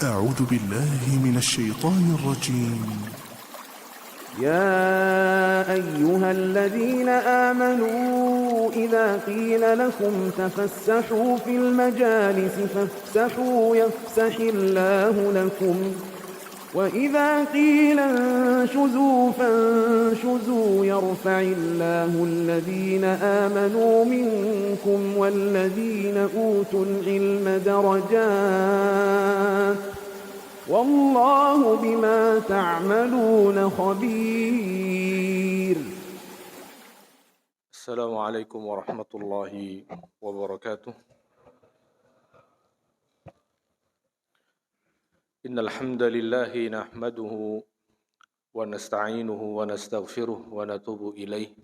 أعوذ بالله من الشيطان الرجيم. يا أيها الذين آمنوا إذا قيل لكم تفسحوا في المجالس فافسحوا يفسح الله لكم وإذا قيل انشزوا فانشزوا يرفع الله الذين آمنوا منكم والذين أوتوا العلم درجات والله بما تعملون خبير. السلام عليكم ورحمة الله وبركاته. إن الحمد لله نحمده ونستعينه ونستغفره ونتوب إليه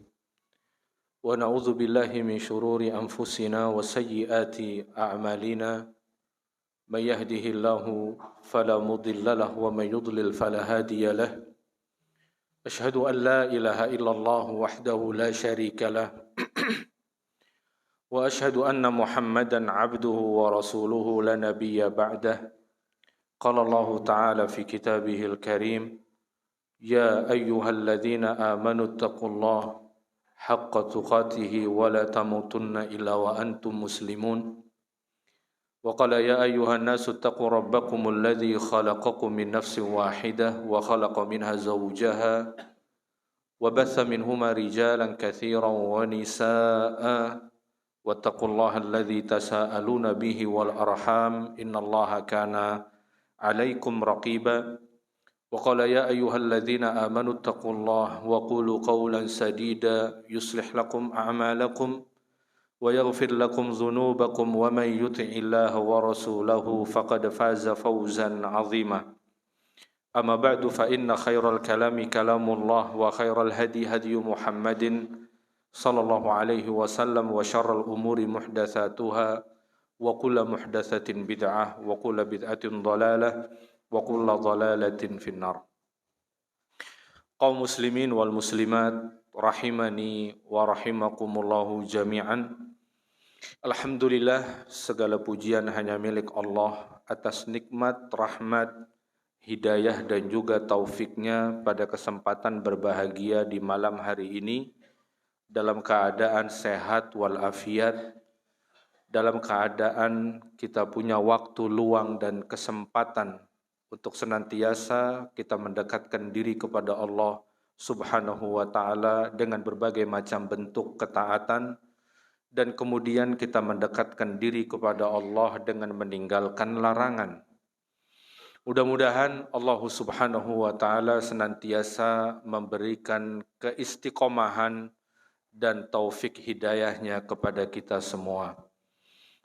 ونعوذ بالله من شرور أنفسنا وسيئات أعمالنا من يهده الله فلا مضل له ومن يضلل فلا هادي له أشهد أن لا إله إلا الله وحده لا شريك له وأشهد أن محمدا عبده ورسوله لا نبي بعده. قال الله تعالى في كتابه الكريم يا أيها الذين آمنوا اتقوا الله حق تقاته ولا تموتن إلا وأنتم مسلمون. وقال يا أيها الناس اتقوا ربكم الذي خلقكم من نفس واحدة وخلق منها زوجها وبث منهما رجالا كثيرا ونساء واتقوا الله الذي تساءلون به والأرحام إن الله كان عليكم رقيبا. وقال يا أيها الذين آمنوا اتقوا الله وقولوا قولا سديدا يصلح لكم أعمالكم ويغفر لكم ذنوبكم ومن يطع الله ورسوله فقد فاز فوزا عظيما. أما بعد فإن خير الكلام كلام الله وخير الهدي هدي محمد صلى الله عليه وسلم وشر الأمور محدثاتها وكل محدثة بدعة وكل بدعة ضلالة وكل ضلالة في النار. Kaum muslimin wal muslimat rahimani wa rahimakumullahu jami'an. Alhamdulillah, segala pujian hanya milik Allah atas nikmat, rahmat, hidayah dan juga taufiknya pada kesempatan berbahagia di malam hari ini dalam keadaan sehat walafiat, dalam keadaan kita punya waktu luang dan kesempatan untuk senantiasa kita mendekatkan diri kepada Allah Subhanahu wa ta'ala dengan berbagai macam bentuk ketaatan, dan kemudian kita mendekatkan diri kepada Allah dengan meninggalkan larangan. Mudah-mudahan Allah Subhanahu wa ta'ala senantiasa memberikan keistiqomahan dan taufik hidayahnya kepada kita semua.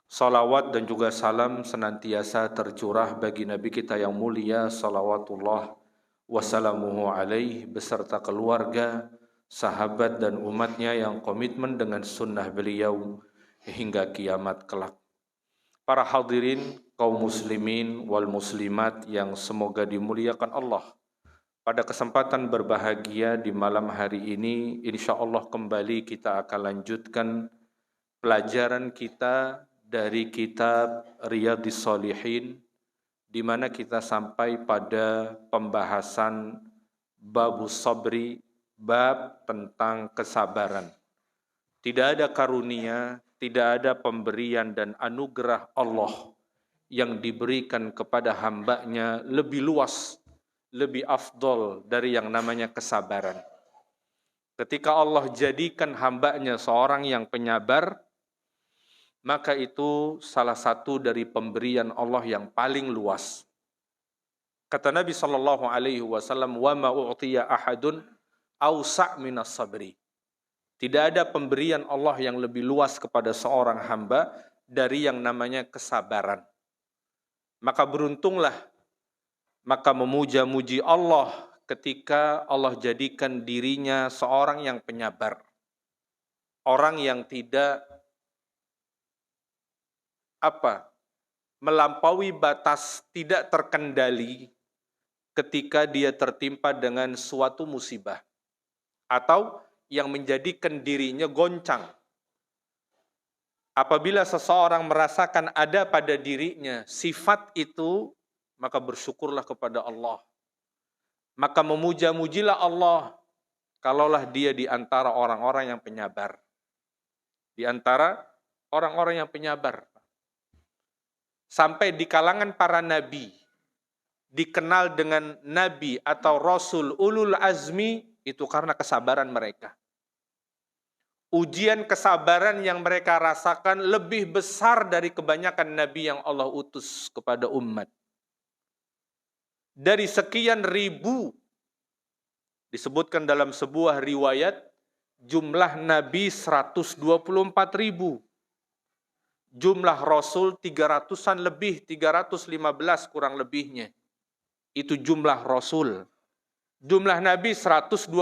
Salawat dan juga salam senantiasa tercurah bagi Nabi kita yang mulia salawatullah wassalamuhu alaih beserta keluarga, sahabat dan umatnya yang komitmen dengan sunnah beliau hingga kiamat kelak. Para hadirin kaum muslimin wal muslimat yang semoga dimuliakan Allah, pada kesempatan berbahagia di malam hari ini insyaallah kembali kita akan lanjutkan pelajaran kita dari kitab Riyadhis Shalihin, di mana kita sampai pada pembahasan babus sabri, bab tentang kesabaran. Tidak ada karunia, tidak ada pemberian dan anugerah Allah yang diberikan kepada hambanya lebih luas, lebih afdol dari yang namanya kesabaran. Ketika Allah jadikan hambanya seorang yang penyabar, maka itu salah satu dari pemberian Allah yang paling luas. Kata Nabi sallallahu alaihi wasallam, "Wa ma u'tiya ahadun awsa' minas sabri." Tidak ada pemberian Allah yang lebih luas kepada seorang hamba dari yang namanya kesabaran. Maka beruntunglah, maka memuja-muji Allah ketika Allah jadikan dirinya seorang yang penyabar. Orang yang tidak melampaui batas, tidak terkendali ketika dia tertimpa dengan suatu musibah atau yang menjadikan dirinya goncang. Apabila seseorang merasakan ada pada dirinya sifat itu maka bersyukurlah kepada Allah. Maka memuja-mujilah Allah, kalaulah dia di antara orang-orang yang penyabar. Di antara orang-orang yang penyabar. Sampai di kalangan para nabi, dikenal dengan nabi atau rasul ulul azmi, itu karena kesabaran mereka. Ujian kesabaran yang mereka rasakan lebih besar dari kebanyakan nabi yang Allah utus kepada umat. Dari sekian ribu, disebutkan dalam sebuah riwayat, jumlah nabi 124 ribu. Jumlah rasul 300-an lebih, 315 kurang lebihnya. Itu jumlah rasul. Jumlah nabi 124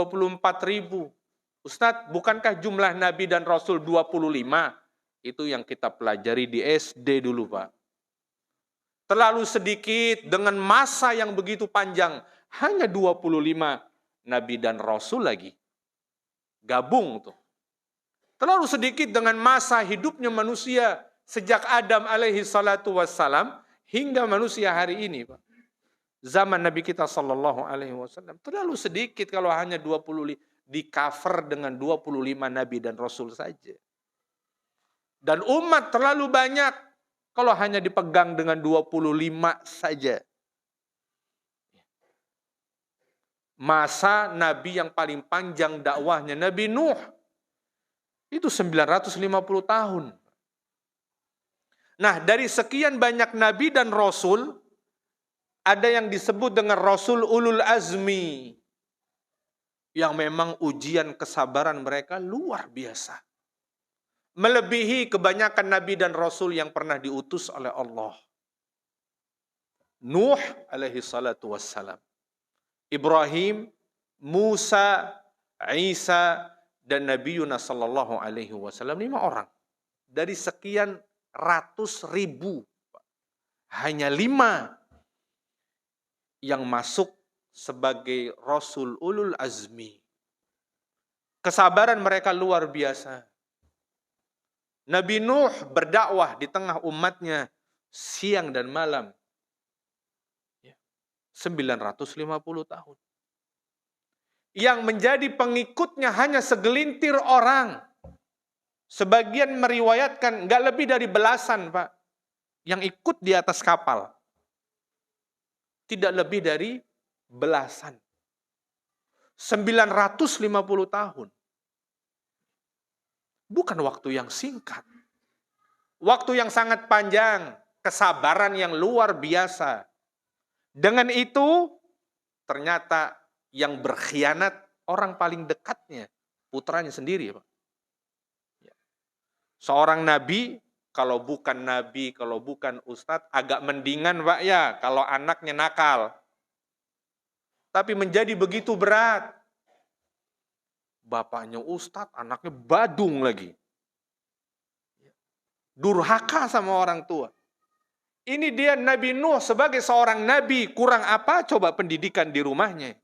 ribu. Ustadz, bukankah jumlah nabi dan rasul 25? Itu yang kita pelajari di SD dulu, Pak. Terlalu sedikit dengan masa yang begitu panjang. Hanya 25 nabi dan rasul lagi. Gabung tuh. Terlalu sedikit dengan masa hidupnya manusia sejak Adam alaihi salatu wassalam hingga manusia hari ini, Pak. Zaman Nabi kita sallallahu alaihi wasallam terlalu sedikit kalau hanya 20, di cover dengan 25 nabi dan rasul saja. Dan umat terlalu banyak kalau hanya dipegang dengan 25 saja. Masa nabi yang paling panjang dakwahnya Nabi Nuh itu 950 tahun. Nah, dari sekian banyak nabi dan rasul, ada yang disebut dengan rasul ulul azmi, yang memang ujian kesabaran mereka luar biasa. Melebihi kebanyakan nabi dan rasul yang pernah diutus oleh Allah. Nuh alaihi salatu wassalam, Ibrahim, Musa, Isa, dan Nabi Yunus sallallahu alaihi wasallam, 5 orang. Dari sekian ratus ribu, hanya 5 yang masuk sebagai rasul ulul azmi. Kesabaran mereka luar biasa. Nabi Nuh berdakwah di tengah umatnya siang dan malam. 950 tahun. Yang menjadi pengikutnya hanya segelintir orang. Sebagian meriwayatkan nggak lebih dari belasan, Pak, yang ikut di atas kapal. Tidak lebih dari belasan. 950 tahun. Bukan waktu yang singkat. Waktu yang sangat panjang. Kesabaran yang luar biasa. Dengan itu, ternyata yang berkhianat orang paling dekatnya, putranya sendiri, Pak. Seorang nabi, kalau bukan ustadz, agak mendingan, Pak, ya, kalau anaknya nakal. Tapi menjadi begitu berat. Bapaknya ustadz, anaknya badung lagi. Durhaka sama orang tua. Ini dia Nabi Nuh sebagai seorang nabi, kurang apa coba pendidikan di rumahnya.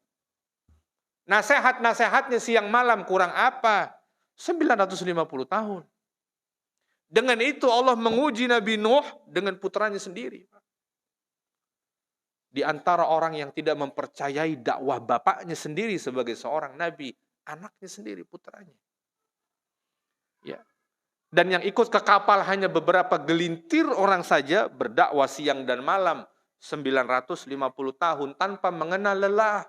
Nasihat-nasihatnya siang malam kurang apa? 950 tahun. Dengan itu Allah menguji Nabi Nuh dengan putranya sendiri. Di antara orang yang tidak mempercayai dakwah bapaknya sendiri sebagai seorang nabi, anaknya sendiri, putranya. Ya. Dan yang ikut ke kapal hanya beberapa gelintir orang saja, berdakwah siang dan malam 950 tahun tanpa mengenal lelah.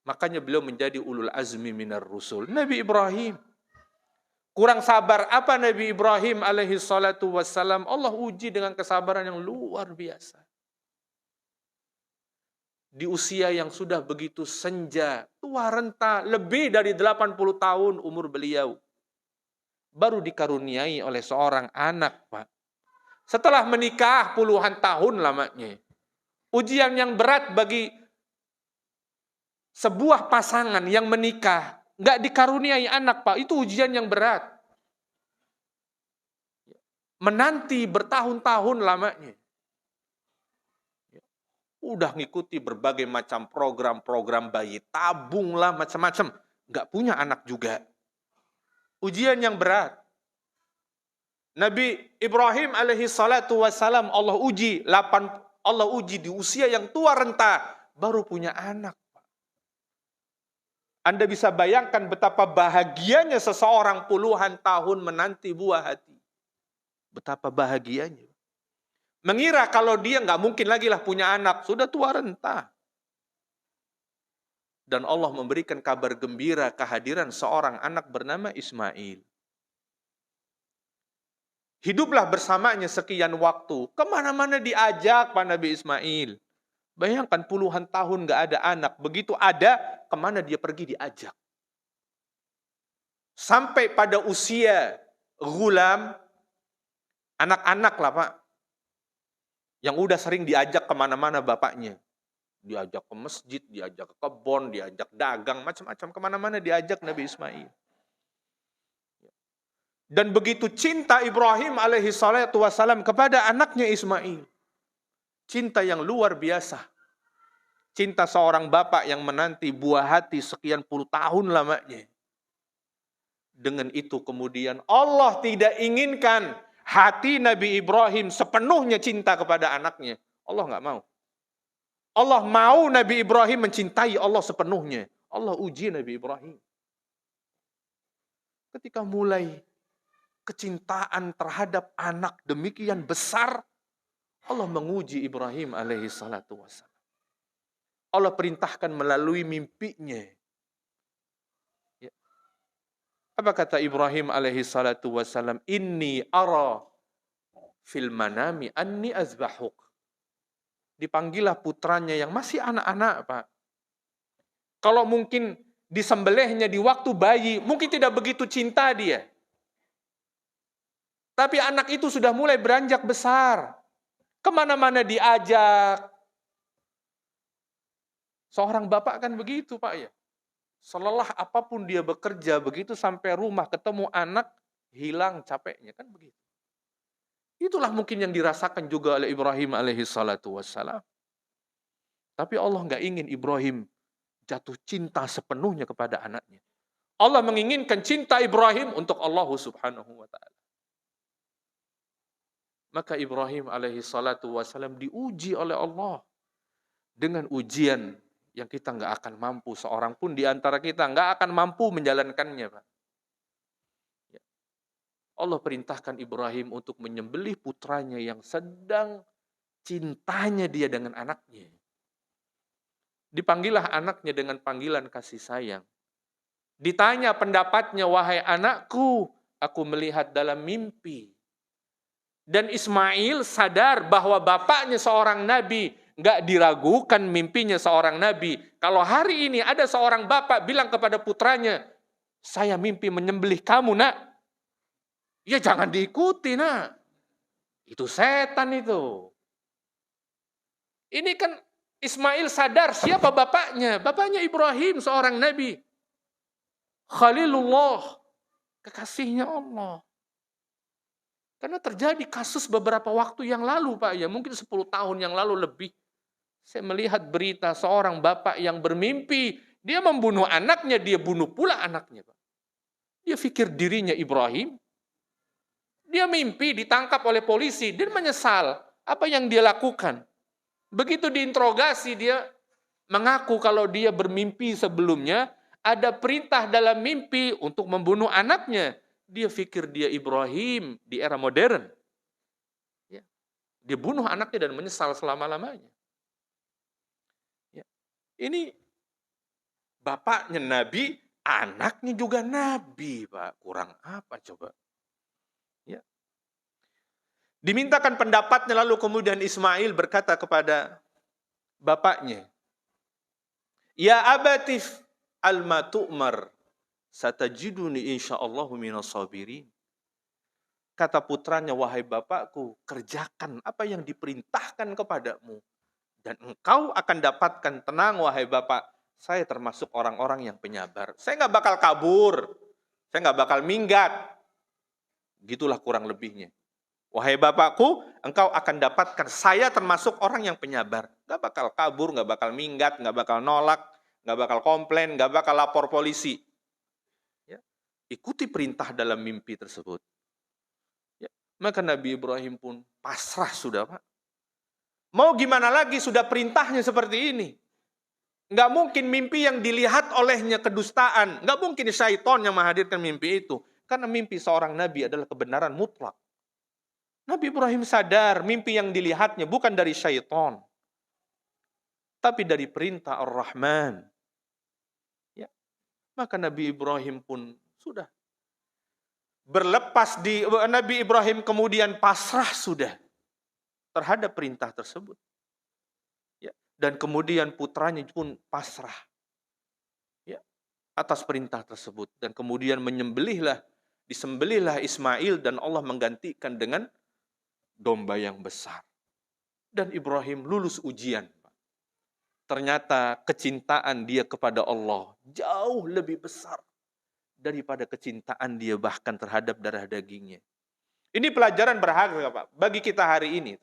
Makanya beliau menjadi ulul azmi minar rusul. Nabi Ibrahim. Kurang sabar apa Nabi Ibrahim alaihi salatu wassalam? Allah uji dengan kesabaran yang luar biasa. Di usia yang sudah begitu senja, tua renta, lebih dari 80 tahun umur beliau. Baru dikaruniai oleh seorang anak, Pak. Setelah menikah puluhan tahun lamanya. Ujian yang berat bagi sebuah pasangan yang menikah, nggak dikaruniai anak, Pak. Itu ujian yang berat. Menanti bertahun-tahun lamanya. Udah ngikuti berbagai macam program bayi tabung lah, macam-macam. Nggak punya anak juga. Ujian yang berat. Nabi Ibrahim alaihi salatu wassalam Allah uji Allah uji di usia yang tua renta, baru punya anak. Anda bisa bayangkan betapa bahagianya seseorang puluhan tahun menanti buah hati. Betapa bahagianya. Mengira kalau dia nggak mungkin lagi lah punya anak, sudah tua renta. Dan Allah memberikan kabar gembira kehadiran seorang anak bernama Ismail. Hiduplah bersamanya sekian waktu. Kemana-mana diajak Pak Nabi Ismail. Bayangkan puluhan tahun nggak ada anak. Begitu ada, kemana dia pergi diajak. Sampai pada usia gulam, anak-anak lah Pak. Yang udah sering diajak kemana-mana bapaknya. Diajak ke masjid, diajak ke kebun, diajak dagang, macam-macam. Kemana-mana diajak Nabi Ismail. Dan begitu cinta Ibrahim alaihi salatu wassalam kepada anaknya Ismail. Cinta yang luar biasa. Cinta seorang bapak yang menanti buah hati sekian puluh tahun lamanya. Dengan itu kemudian Allah tidak inginkan hati Nabi Ibrahim sepenuhnya cinta kepada anaknya. Allah nggak mau. Allah mau Nabi Ibrahim mencintai Allah sepenuhnya. Allah uji Nabi Ibrahim. Ketika mulai kecintaan terhadap anak demikian besar, Allah menguji Ibrahim alaihi salatu wassalam. Allah perintahkan melalui mimpinya. Ya. Apa kata Ibrahim alaihi salatu wassalam? Inni ara fil manami anni azbahuk. Dipanggillah putranya yang masih anak-anak, Pak. Kalau mungkin disembelihnya di waktu bayi, mungkin tidak begitu cinta dia. Tapi anak itu sudah mulai beranjak besar. Kemana-mana diajak. Seorang bapak kan begitu Pak ya. Selelah apapun dia bekerja, begitu sampai rumah ketemu anak, hilang capeknya. Kan begitu. Itulah mungkin yang dirasakan juga oleh Ibrahim alaihi salatu wassalam. Tapi Allah nggak ingin Ibrahim jatuh cinta sepenuhnya kepada anaknya. Allah menginginkan cinta Ibrahim untuk Allah subhanahu wa ta'ala. Maka Ibrahim alaihi salatu wassalam diuji oleh Allah dengan ujian yang kita nggak akan mampu, seorang pun di antara kita nggak akan mampu menjalankannya, Pak. Allah perintahkan Ibrahim untuk menyembelih putranya yang sedang cintanya dia dengan anaknya. Dipanggillah anaknya dengan panggilan kasih sayang. Ditanya pendapatnya, wahai anakku, aku melihat dalam mimpi. Dan Ismail sadar bahwa bapaknya seorang nabi, nggak diragukan mimpinya seorang nabi. Kalau hari ini ada seorang bapak bilang kepada putranya, saya mimpi menyembelih kamu nak, ya jangan diikuti nak. Itu setan itu. Ini kan Ismail sadar siapa bapaknya. Bapaknya Ibrahim seorang nabi. Khalilullah, kekasihnya Allah. Karena terjadi kasus beberapa waktu yang lalu Pak ya, mungkin 10 tahun yang lalu lebih. Saya melihat berita seorang bapak yang bermimpi, dia membunuh anaknya, dia bunuh pula anaknya Pak. Dia pikir dirinya Ibrahim. Dia mimpi ditangkap oleh polisi, dia menyesal apa yang dia lakukan. Begitu diinterogasi dia mengaku kalau dia bermimpi sebelumnya, ada perintah dalam mimpi untuk membunuh anaknya. Dia pikir dia Ibrahim di era modern. Ya. Dia bunuh anaknya dan menyesal selama-lamanya. Ya. Ini bapaknya Nabi, anaknya juga Nabi, Pak. Kurang apa coba? Ya. Dimintakan pendapatnya lalu kemudian Ismail berkata kepada bapaknya, ya abatif alma tu'mar. Satajiduni insyaallahu minas sabirin. Kata putranya, wahai bapakku, kerjakan apa yang diperintahkan kepadamu. Dan engkau akan dapatkan tenang, wahai bapak. Saya termasuk orang-orang yang penyabar. Saya nggak bakal kabur. Saya nggak bakal minggat. Gitulah kurang lebihnya. Wahai bapakku, engkau akan dapatkan. Saya termasuk orang yang penyabar. Nggak bakal kabur, nggak bakal minggat, nggak bakal nolak, nggak bakal komplain, nggak bakal lapor polisi. Ikuti perintah dalam mimpi tersebut. Ya. Maka Nabi Ibrahim pun pasrah sudah Pak. Mau gimana lagi, sudah perintahnya seperti ini. Nggak mungkin mimpi yang dilihat olehnya kedustaan. Nggak mungkin syaitan yang menghadirkan mimpi itu. Karena mimpi seorang nabi adalah kebenaran mutlak. Nabi Ibrahim sadar mimpi yang dilihatnya bukan dari syaitan. Tapi dari perintah Ar-Rahman. Ya. Maka Nabi Ibrahim pun sudah berlepas Nabi Ibrahim kemudian pasrah sudah terhadap perintah tersebut. Ya. Dan kemudian putranya pun pasrah ya, atas perintah tersebut. Dan kemudian disembelihlah Ismail dan Allah menggantikan dengan domba yang besar. Dan Ibrahim lulus ujian. Ternyata kecintaan dia kepada Allah jauh lebih besar daripada kecintaan dia bahkan terhadap darah dagingnya. Ini pelajaran berharga Pak, bagi kita hari ini.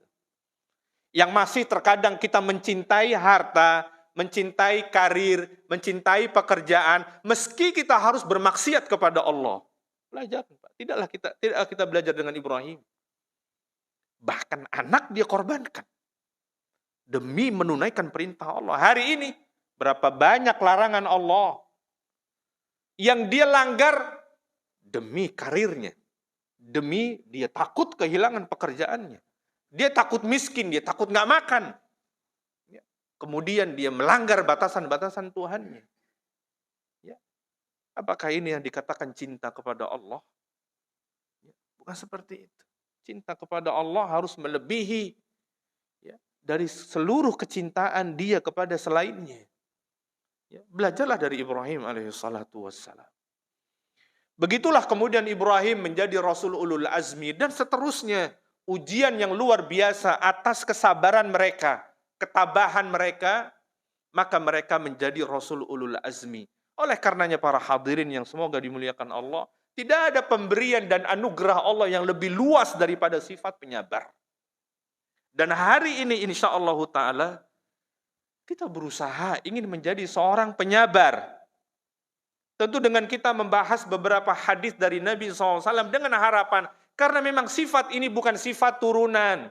Yang masih terkadang kita mencintai harta, mencintai karir, mencintai pekerjaan, meski kita harus bermaksiat kepada Allah. Belajar Pak, tidaklah kita belajar dengan Ibrahim. Bahkan anak dia korbankan demi menunaikan perintah Allah. Hari ini berapa banyak larangan Allah yang dia langgar demi karirnya, demi dia takut kehilangan pekerjaannya, dia takut miskin, dia takut nggak makan. Kemudian dia melanggar batasan-batasan Tuhannya. Ya. Apakah ini yang dikatakan cinta kepada Allah? Bukan seperti itu. Cinta kepada Allah harus melebihi dari seluruh kecintaan dia kepada selainnya. Ya, belajarlah dari Ibrahim alaihissalatu wassalam. Begitulah kemudian Ibrahim menjadi Rasul Ulul Azmi dan seterusnya. Ujian yang luar biasa atas kesabaran mereka, ketabahan mereka, maka mereka menjadi Rasul Ulul Azmi. Oleh karenanya para hadirin yang semoga dimuliakan Allah, tidak ada pemberian dan anugerah Allah yang lebih luas daripada sifat penyabar. Dan hari ini insya Allah Ta'ala kita berusaha ingin menjadi seorang penyabar. Tentu dengan kita membahas beberapa hadis dari Nabi SAW dengan harapan. Karena memang sifat ini bukan sifat turunan.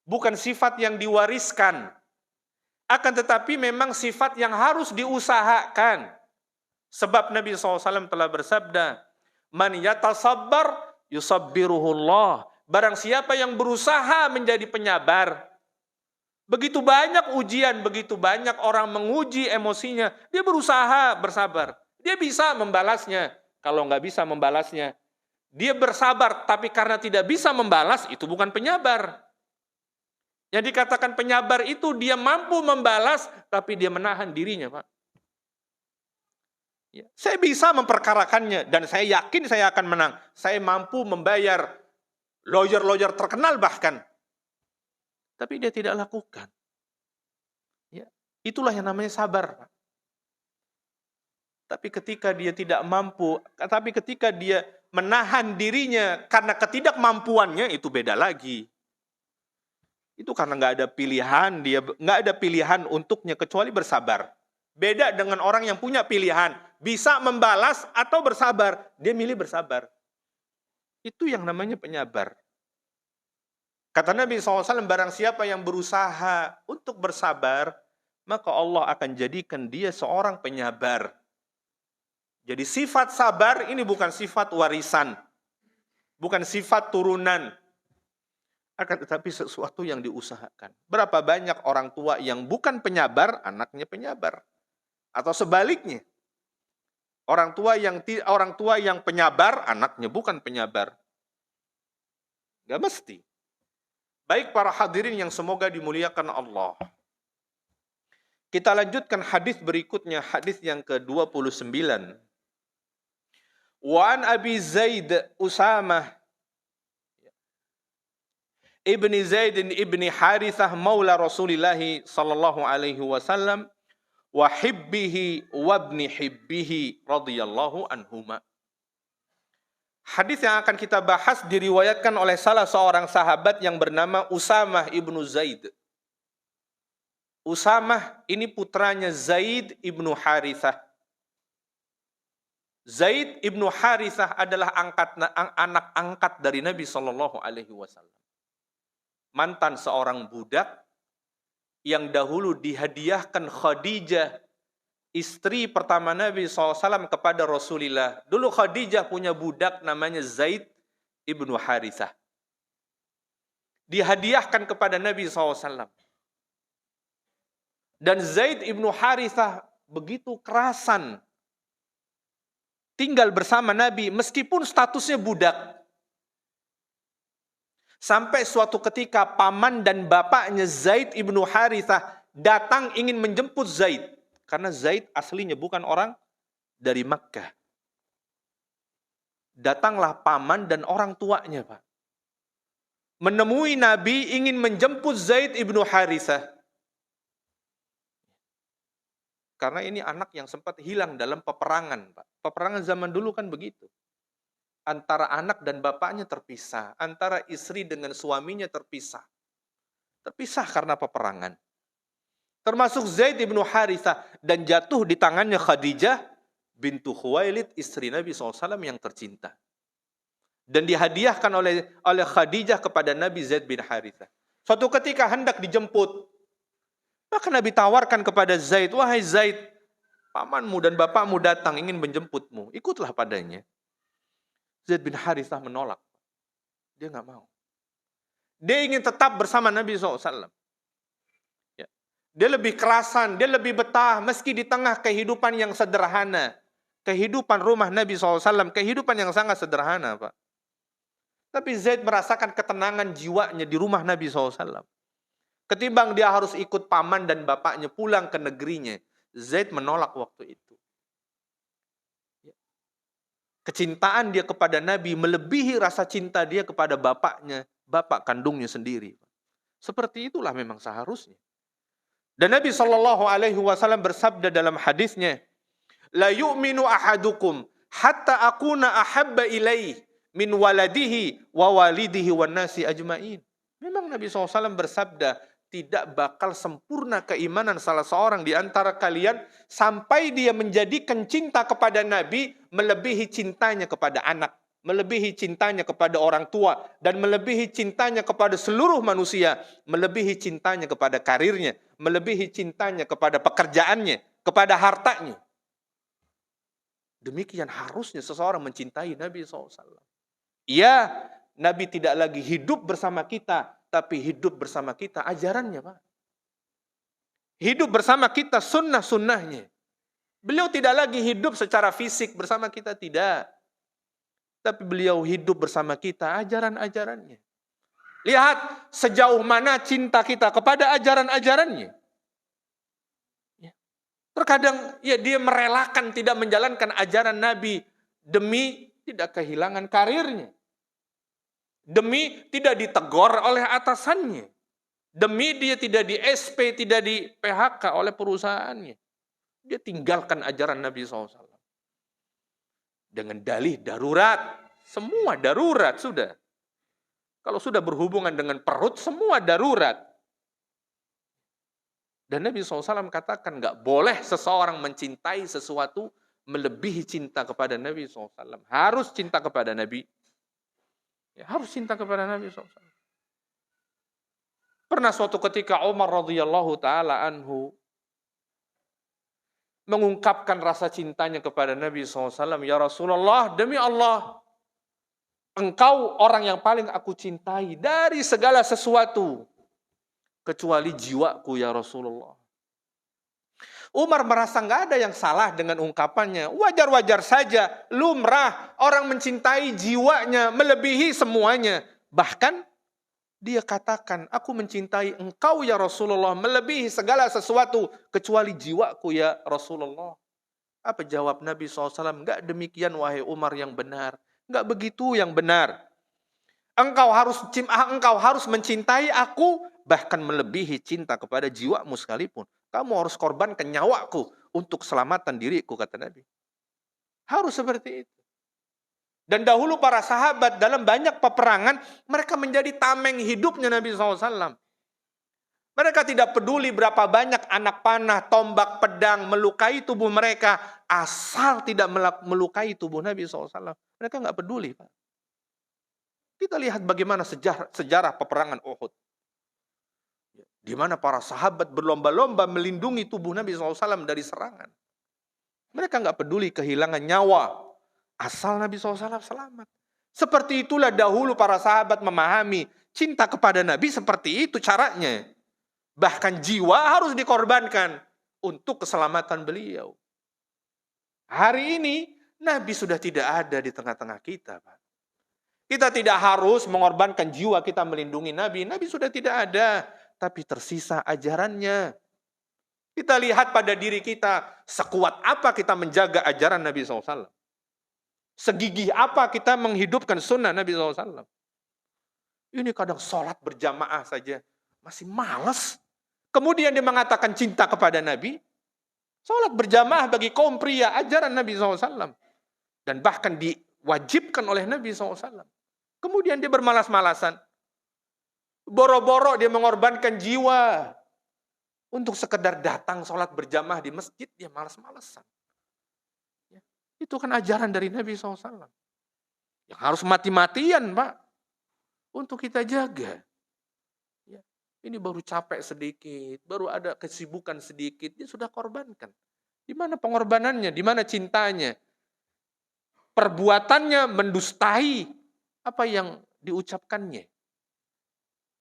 Bukan sifat yang diwariskan. Akan tetapi memang sifat yang harus diusahakan. Sebab Nabi SAW telah bersabda, Man yatasabbar yusabbiruhullah. Barang siapa yang berusaha menjadi penyabar, begitu banyak ujian, begitu banyak orang menguji emosinya, dia berusaha bersabar. Dia bisa membalasnya. Kalau nggak bisa membalasnya, dia bersabar, tapi karena tidak bisa membalas, itu bukan penyabar. Yang dikatakan penyabar itu dia mampu membalas, tapi dia menahan dirinya, Pak. Ya, saya bisa memperkarakannya, dan saya yakin saya akan menang. Saya mampu membayar lawyer-lawyer terkenal bahkan. Tapi dia tidak lakukan. Ya, itulah yang namanya sabar. Tapi ketika dia tidak mampu, tapi ketika dia menahan dirinya karena ketidakmampuannya, itu beda lagi. Itu karena nggak ada pilihan, dia nggak ada pilihan untuknya kecuali bersabar. Beda dengan orang yang punya pilihan, bisa membalas atau bersabar, dia milih bersabar. Itu yang namanya penyabar. Kata Nabi SAW, barang siapa yang berusaha untuk bersabar, maka Allah akan jadikan dia seorang penyabar. Jadi sifat sabar ini bukan sifat warisan. Bukan sifat turunan. Akan tetapi sesuatu yang diusahakan. Berapa banyak orang tua yang bukan penyabar, anaknya penyabar. Atau sebaliknya. Orang tua yang penyabar, anaknya bukan penyabar. Gak mesti. Baik para hadirin yang semoga dimuliakan Allah. Kita lanjutkan hadis berikutnya, hadis yang ke-29. Wa an Abi Zaid Usamah ibni Zaid ibni Harithah maula Rasulillah sallallahu alaihi wasallam wa hibbihi wa ibni hibbihi radhiyallahu anhuma. Hadis yang akan kita bahas diriwayatkan oleh salah seorang sahabat yang bernama Usamah ibnu Zaid. Usamah ini putranya Zaid ibnu Harithah. Zaid ibnu Harithah adalah anak angkat dari Nabi Shallallahu Alaihi Wasallam. mantan seorang budak yang dahulu dihadiahkan Khadijah, istri pertama Nabi SAW kepada Rasulullah. Dulu Khadijah punya budak namanya Zaid ibnu Harithah. Dihadiahkan kepada Nabi SAW. Dan Zaid ibnu Harithah begitu kerasan tinggal bersama Nabi meskipun statusnya budak. Sampai suatu ketika paman dan bapaknya Zaid ibnu Harithah datang ingin menjemput Zaid. Karena Zaid aslinya bukan orang dari Makkah. Datanglah paman dan orang tuanya, Pak. Menemui Nabi ingin menjemput Zaid ibnu Harithah. Karena ini anak yang sempat hilang dalam peperangan, Pak. Peperangan zaman dulu kan begitu. Antara anak dan bapaknya terpisah. Antara istri dengan suaminya terpisah. Terpisah karena peperangan. Termasuk Zaid ibnu Harithah. Dan jatuh di tangannya Khadijah bintu Khuwailid, istri Nabi SAW yang tercinta. Dan dihadiahkan oleh Khadijah kepada Nabi Zaid bin Harithah. Suatu ketika hendak dijemput. Maka Nabi tawarkan kepada Zaid, wahai Zaid, pamanmu dan bapakmu datang ingin menjemputmu. Ikutlah padanya. Zaid bin Harithah menolak. Dia nggak mau. Dia ingin tetap bersama Nabi SAW. Ya. Dia lebih kerasan, dia lebih betah, meski di tengah kehidupan yang sederhana. Kehidupan rumah Nabi SAW, kehidupan yang sangat sederhana, Pak. Tapi Zaid merasakan ketenangan jiwanya di rumah Nabi SAW. Ketimbang dia harus ikut paman dan bapaknya pulang ke negerinya. Zaid menolak waktu itu. Kecintaan dia kepada Nabi melebihi rasa cinta dia kepada bapaknya, bapak kandungnya sendiri. Seperti itulah memang seharusnya. Dan Nabi SAW bersabda dalam hadisnya, la yu'minu ahadukum hatta akuna ahabba ilaih min waladihi wa walidihi wan nasi ajmain. Memang Nabi SAW bersabda, tidak bakal sempurna keimanan salah seorang di antara kalian sampai dia menjadikan cinta kepada Nabi melebihi cintanya kepada anak, melebihi cintanya kepada orang tua, dan melebihi cintanya kepada seluruh manusia, melebihi cintanya kepada karirnya, melebihi cintanya kepada pekerjaannya, kepada hartanya. Demikian harusnya seseorang mencintai Nabi SAW. Ya, Nabi tidak lagi hidup bersama kita, tapi hidup bersama kita ajarannya, Pak. Hidup bersama kita sunnah-sunnahnya. Beliau tidak lagi hidup secara fisik bersama kita, tidak. Tapi beliau hidup bersama kita ajaran-ajarannya. Lihat sejauh mana cinta kita kepada ajaran-ajarannya. Ya. Terkadang ya dia merelakan tidak menjalankan ajaran Nabi demi tidak kehilangan karirnya. Demi tidak ditegur oleh atasannya. Demi dia tidak di SP, tidak di PHK oleh perusahaannya. Dia tinggalkan ajaran Nabi SAW. Dengan dalih darurat. Semua darurat sudah. Kalau sudah berhubungan dengan perut, semua darurat. Dan Nabi SAW katakan, nggak boleh seseorang mencintai sesuatu melebihi cinta kepada Nabi SAW. Harus cinta kepada Nabi. Ya, harus cinta kepada Nabi SAW. Pernah suatu ketika Umar radhiyallahu taala anhu mengungkapkan rasa cintanya kepada Nabi SAW. Ya Rasulullah, demi Allah, engkau orang yang paling aku cintai dari segala sesuatu, kecuali jiwaku ya Rasulullah. Umar merasa nggak ada yang salah dengan ungkapannya. Wajar-wajar saja, lumrah orang mencintai jiwanya melebihi semuanya. Bahkan dia katakan, aku mencintai engkau ya Rasulullah melebihi segala sesuatu kecuali jiwaku ya Rasulullah. Apa jawab Nabi SAW? Nggak demikian wahai Umar yang benar. Nggak begitu yang benar. Engkau harus mencintai aku bahkan melebihi cinta kepada jiwamu sekalipun. Kamu harus korbankan nyawaku untuk keselamatan diriku, kata Nabi. Harus seperti itu. Dan dahulu para sahabat dalam banyak peperangan, mereka menjadi tameng hidupnya Nabi SAW. Mereka tidak peduli berapa banyak anak panah, tombak, pedang melukai tubuh mereka, asal tidak melukai tubuh Nabi SAW. Mereka nggak peduli, Pak. Kita lihat bagaimana sejarah peperangan Uhud. Di mana para sahabat berlomba-lomba melindungi tubuh Nabi SAW dari serangan. Mereka nggak peduli kehilangan nyawa, asal Nabi SAW selamat. Seperti itulah dahulu para sahabat memahami cinta kepada Nabi, seperti itu caranya. Bahkan jiwa harus dikorbankan untuk keselamatan beliau. Hari ini Nabi sudah tidak ada di tengah-tengah kita, Pak. Kita tidak harus mengorbankan jiwa kita melindungi Nabi. Nabi sudah tidak ada, tapi tersisa ajarannya. Kita lihat pada diri kita, sekuat apa kita menjaga ajaran Nabi SAW. Segigih apa kita menghidupkan sunnah Nabi SAW. Ini kadang sholat berjamaah saja, masih malas. Kemudian dia mengatakan cinta kepada Nabi. Sholat berjamaah bagi kaum pria, ajaran Nabi SAW. Dan bahkan diwajibkan oleh Nabi SAW. Kemudian dia bermalas-malasan. Boro-boro dia mengorbankan jiwa. Untuk sekedar datang sholat berjamaah di masjid, dia malas-malasan. Ya, itu kan ajaran dari Nabi SAW. Yang harus mati-matian, Pak. Untuk kita jaga. Ya, ini baru capek sedikit, baru ada kesibukan sedikit, dia sudah korbankan. Di mana pengorbanannya, di mana cintanya? Perbuatannya mendustai apa yang diucapkannya.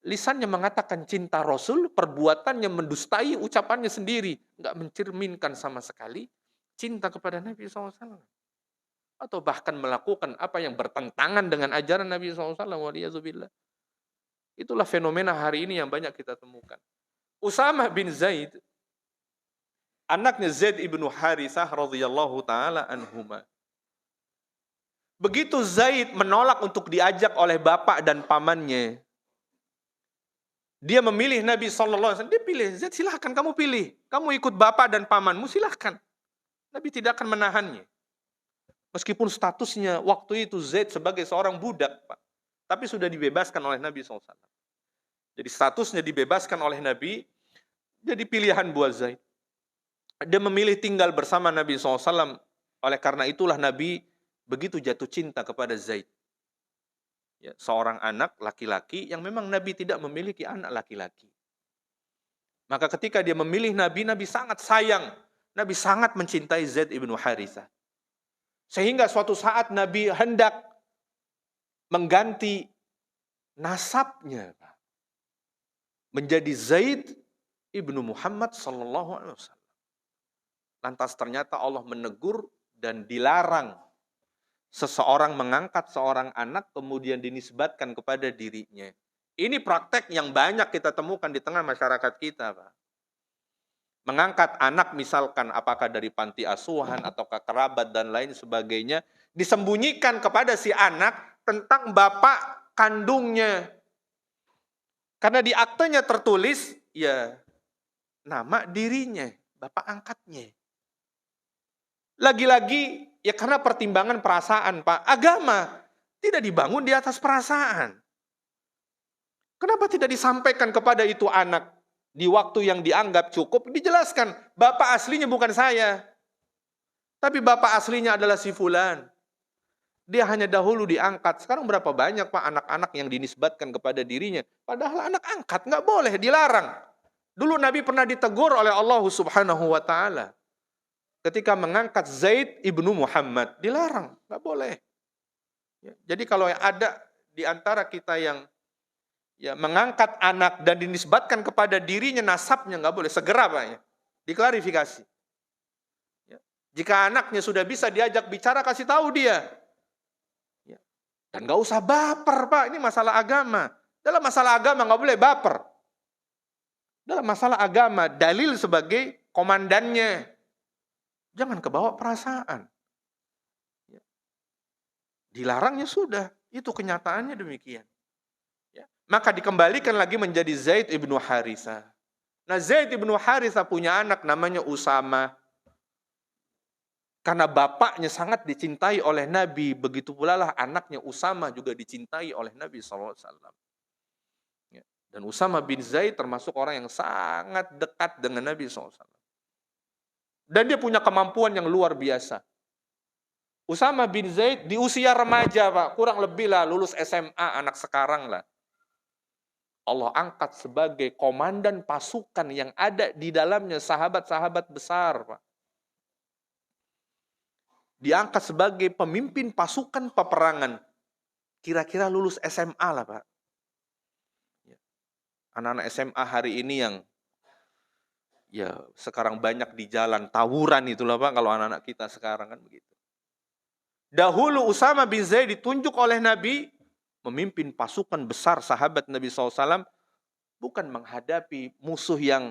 Lisannya mengatakan cinta Rasul, perbuatannya mendustai ucapannya sendiri. Nggak mencerminkan sama sekali cinta kepada Nabi SAW. Atau bahkan melakukan apa yang bertentangan dengan ajaran Nabi SAW. Waliyazubillah. Itulah fenomena hari ini yang banyak kita temukan. Usamah bin Zaid, anaknya Zaid ibnu Harithah radhiyallahu ta'ala anhuma. Begitu Zaid menolak untuk diajak oleh bapak dan pamannya, dia memilih Nabi SAW. Dia pilih, Zaid silahkan kamu pilih. Kamu ikut bapak dan pamanmu, silahkan. Nabi tidak akan menahannya. Meskipun statusnya waktu itu Zaid sebagai seorang budak, Pak. Tapi sudah dibebaskan oleh Nabi SAW. Jadi statusnya dibebaskan oleh Nabi, jadi pilihan buat Zaid. Dia memilih tinggal bersama Nabi SAW. Oleh karena itulah Nabi begitu jatuh cinta kepada Zaid. Ya, seorang anak laki-laki yang memang Nabi tidak memiliki anak laki-laki. Maka ketika dia memilih Nabi, Nabi sangat sayang. Nabi sangat mencintai Zaid ibnu Harithah. Sehingga suatu saat Nabi hendak mengganti nasabnya menjadi Zaid ibnu Muhammad sallallahu alaihi wasallam. Lantas ternyata Allah menegur dan dilarang seseorang mengangkat seorang anak kemudian dinisbatkan kepada dirinya. Ini praktek yang banyak kita temukan di tengah masyarakat kita, Pak. Mengangkat anak misalkan apakah dari panti asuhan atau kerabat dan lain sebagainya, disembunyikan kepada si anak tentang bapak kandungnya. Karena di aktenya tertulis, ya nama dirinya, bapak angkatnya. Lagi-lagi, ya karena pertimbangan perasaan, Pak. Agama tidak dibangun di atas perasaan. Kenapa tidak disampaikan kepada itu anak di waktu yang dianggap cukup? Dijelaskan, bapak aslinya bukan saya. Tapi bapak aslinya adalah si fulan. Dia hanya dahulu diangkat. Sekarang berapa banyak, Pak, anak-anak yang dinisbatkan kepada dirinya. Padahal anak angkat, nggak boleh, dilarang. Dulu Nabi pernah ditegur oleh Allah Subhanahu wa Ta'ala. Ketika mengangkat Zaid ibnu Muhammad, dilarang, nggak boleh. Ya, jadi kalau yang ada di antara kita yang ya mengangkat anak dan dinisbatkan kepada dirinya, nasabnya nggak boleh, segera Pak ya, diklarifikasi. Ya, jika anaknya sudah bisa diajak bicara, kasih tahu dia. Ya, dan nggak usah baper, Pak, ini masalah agama. Dalam masalah agama nggak boleh baper. Dalam masalah agama, dalil sebagai komandannya. Jangan kebawa perasaan. Dilarangnya sudah. Itu kenyataannya demikian. Ya. Maka dikembalikan lagi menjadi Zaid ibnu Harithah. Nah, Zaid ibnu Harithah punya anak namanya Usamah. Karena bapaknya sangat dicintai oleh Nabi, begitu pula lah anaknya Usamah juga dicintai oleh Nabi SAW. Ya. Dan Usamah bin Zaid termasuk orang yang sangat dekat dengan Nabi SAW. Dan dia punya kemampuan yang luar biasa. Usamah bin Zaid di usia remaja, Pak, kurang lebih lah lulus SMA anak sekarang lah. Allah angkat sebagai komandan pasukan yang ada di dalamnya sahabat-sahabat besar, Pak. Diangkat sebagai pemimpin pasukan peperangan. Kira-kira lulus SMA lah, Pak. Anak-anak SMA hari ini yang ya sekarang banyak di jalan, tawuran itulah Pak, kalau anak-anak kita sekarang kan begitu. Dahulu Usama bin Zaid ditunjuk oleh Nabi memimpin pasukan besar sahabat Nabi SAW, bukan menghadapi musuh yang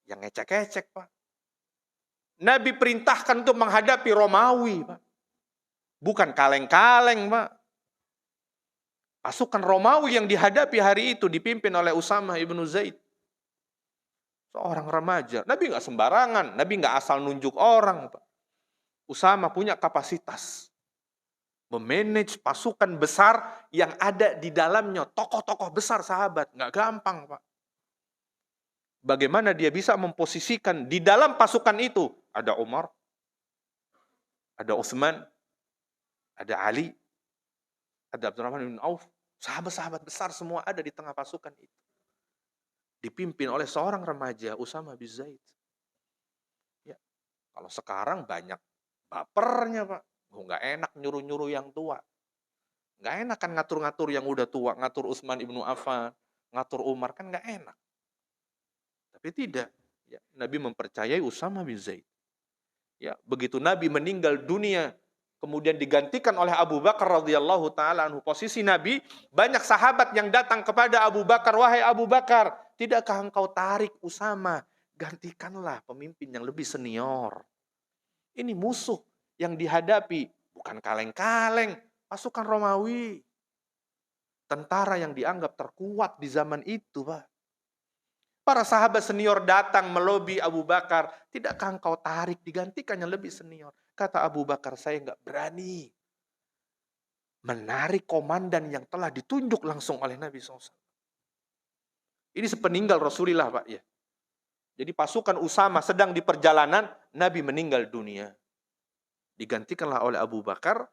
ngecek-ngecek, Pak. Nabi perintahkan untuk menghadapi Romawi, Pak. Bukan kaleng-kaleng, Pak. Pasukan Romawi yang dihadapi hari itu dipimpin oleh Usama ibnu Zaid. Seorang remaja. Nabi nggak sembarangan. Nabi nggak asal nunjuk orang, Pak. Usama punya kapasitas memanage pasukan besar yang ada di dalamnya tokoh-tokoh besar sahabat. Nggak gampang, Pak. Bagaimana dia bisa memposisikan di dalam pasukan itu ada Umar, ada Utsman, ada Ali, ada Abdurrahman bin Auf, sahabat-sahabat besar semua ada di tengah pasukan itu. Dipimpin oleh seorang remaja, Usama bin Zaid. Ya, kalau sekarang banyak bapernya, Pak. Nggak enak nyuruh-nyuruh yang tua. Nggak enak kan ngatur-ngatur yang udah tua, ngatur Utsman ibnu Affan, ngatur Umar, kan nggak enak. Tapi tidak. Ya, Nabi mempercayai Usama bin Zaid. Ya, begitu Nabi meninggal dunia, kemudian digantikan oleh Abu Bakar radhiyallahu taala anhu posisi Nabi, banyak sahabat yang datang kepada Abu Bakar, wahai Abu Bakar, tidakkah engkau tarik Usama, gantikanlah pemimpin yang lebih senior. Ini musuh yang dihadapi bukan kaleng-kaleng, pasukan Romawi. Tentara yang dianggap terkuat di zaman itu, Pak. Para sahabat senior datang melobi Abu Bakar, tidakkah engkau tarik, digantikan yang lebih senior? Kata Abu Bakar, saya nggak berani menarik komandan yang telah ditunjuk langsung oleh Nabi SAW. Ini sepeninggal Rasulullah, Pak. Ya. Jadi pasukan Usama sedang di perjalanan, Nabi meninggal dunia. Digantikanlah oleh Abu Bakar,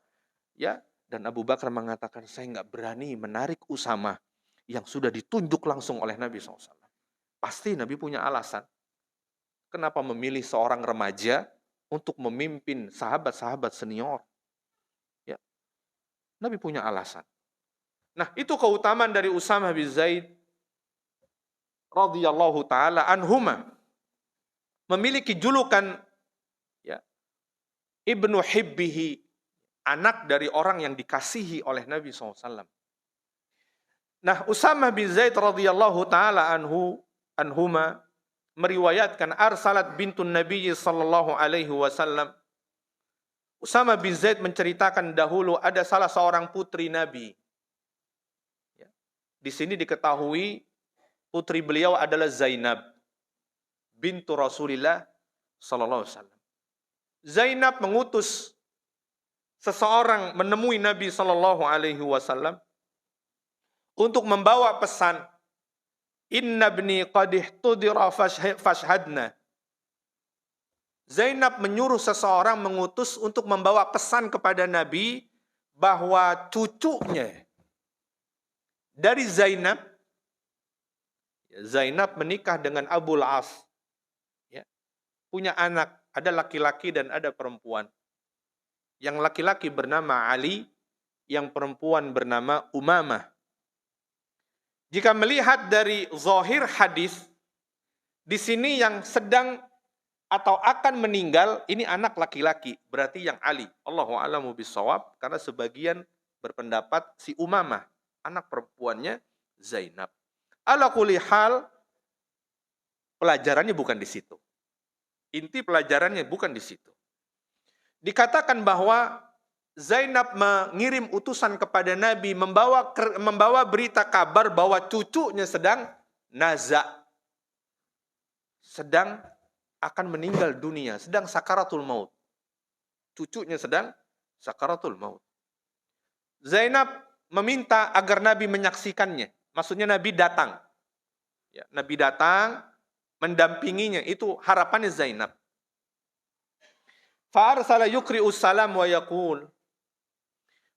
ya, dan Abu Bakar mengatakan, saya nggak berani menarik Usama yang sudah ditunjuk langsung oleh Nabi SAW. Pasti Nabi punya alasan. Kenapa memilih seorang remaja untuk memimpin sahabat-sahabat senior? Ya. Nabi punya alasan. Nah, itu keutamaan dari Usama bin Zaid radhiyallahu taala anhuma. Memiliki julukan ya, Ibnu Hibbihi, anak dari orang yang dikasihi oleh Nabi SAW. Nah, Usama bin Zaid radhiyallahu taala anhuma meriwayatkan arsalat bintun Nabi sallallahu alaihi wasallam. Usama bin Zaid menceritakan dahulu ada salah seorang putri Nabi. Ya. Di sini diketahui putri beliau adalah Zainab bintu Rasulillah sallallahu alaihi wasallam. Zainab mengutus seseorang menemui Nabi sallallahu alaihi wasallam untuk membawa pesan, inna ibni qad ihtudira fashhadna. Zainab menyuruh seseorang mengutus untuk membawa pesan kepada Nabi bahwa cucunya dari Zainab menikah dengan Abul As. Ya. Punya anak, ada laki-laki dan ada perempuan. Yang laki-laki bernama Ali, yang perempuan bernama Umamah. Jika melihat dari zahir hadis, di sini yang sedang atau akan meninggal, ini anak laki-laki, berarti yang Ali. Allahu a'lamu bishawab, karena sebagian berpendapat si Umamah, anak perempuannya Zainab. Ala kulli hal, pelajarannya bukan di situ. Inti pelajarannya bukan di situ. Dikatakan bahwa Zainab mengirim utusan kepada Nabi membawa berita kabar bahwa cucunya sedang naza, sedang akan meninggal dunia, sedang sakaratul maut. Cucunya sedang sakaratul maut. Zainab meminta agar Nabi menyaksikannya. Maksudnya Nabi datang. Ya, Nabi datang mendampinginya. Itu harapannya Zainab. Fa arsala yukri'us salam wa yaqul.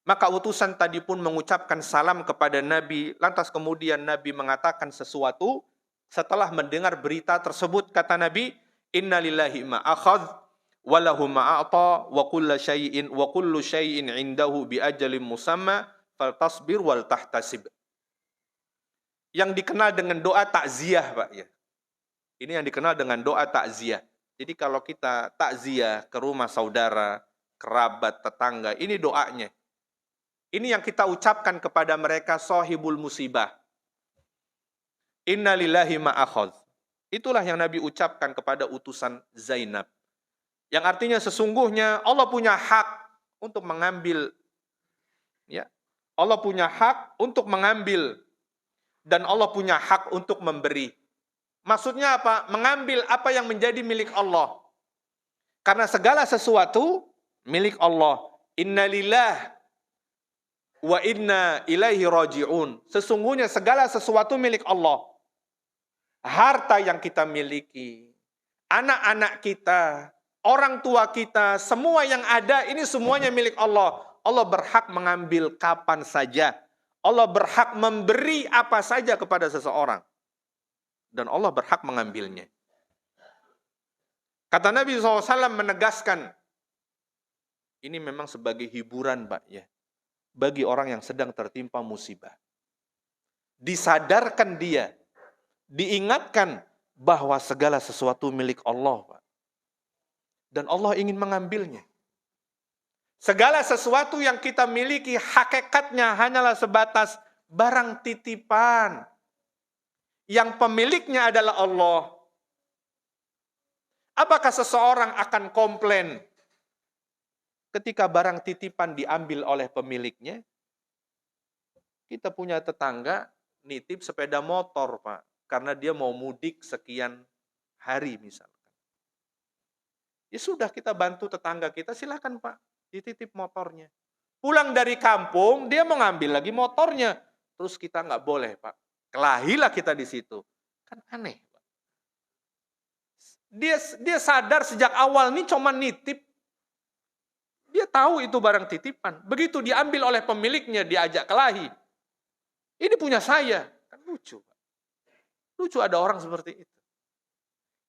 Maka utusan tadi pun mengucapkan salam kepada Nabi. Lantas kemudian Nabi mengatakan sesuatu. Setelah mendengar berita tersebut, kata Nabi, Inna lillahi ma akhadh, walahu ma a'ta, wa kullu syai'in indahu bi ajalin musamma, faltasbir wal tahtasib. Yang dikenal dengan doa takziah, Pak, ya. Ini yang dikenal dengan doa takziah. Jadi kalau kita takziah ke rumah saudara, kerabat, tetangga, ini doanya. Ini yang kita ucapkan kepada mereka sahibul musibah. Inna lillahi ma akhadh. Itulah yang Nabi ucapkan kepada utusan Zainab. Yang artinya sesungguhnya Allah punya hak untuk mengambil. Ya. Allah punya hak untuk mengambil. Dan Allah punya hak untuk memberi. Maksudnya apa? Mengambil apa yang menjadi milik Allah. Karena segala sesuatu milik Allah. Inna lillah wa inna ilaihi raji'un. Sesungguhnya segala sesuatu milik Allah. Harta yang kita miliki, anak-anak kita, orang tua kita, semua yang ada ini semuanya milik Allah. Allah berhak mengambil kapan saja. Allah berhak memberi apa saja kepada seseorang. Dan Allah berhak mengambilnya. Kata Nabi SAW menegaskan, ini memang sebagai hiburan, Pak, ya, bagi orang yang sedang tertimpa musibah. Disadarkan dia, diingatkan bahwa segala sesuatu milik Allah, Pak. Dan Allah ingin mengambilnya. Segala sesuatu yang kita miliki hakikatnya hanyalah sebatas barang titipan. Yang pemiliknya adalah Allah. Apakah seseorang akan komplain ketika barang titipan diambil oleh pemiliknya? Kita punya tetangga nitip sepeda motor, Pak. Karena dia mau mudik sekian hari misalkan. Ya sudah, kita bantu tetangga kita, silakan Pak, dititip motornya. Pulang dari kampung, dia mau ngambil lagi motornya. Terus kita nggak boleh, Pak. Kelahilah kita di situ. Kan aneh, Pak. Dia sadar sejak awal ini cuma nitip. Dia tahu itu barang titipan. Begitu diambil oleh pemiliknya, diajak kelahi. Ini punya saya. Kan lucu, Pak. Lucu ada orang seperti itu.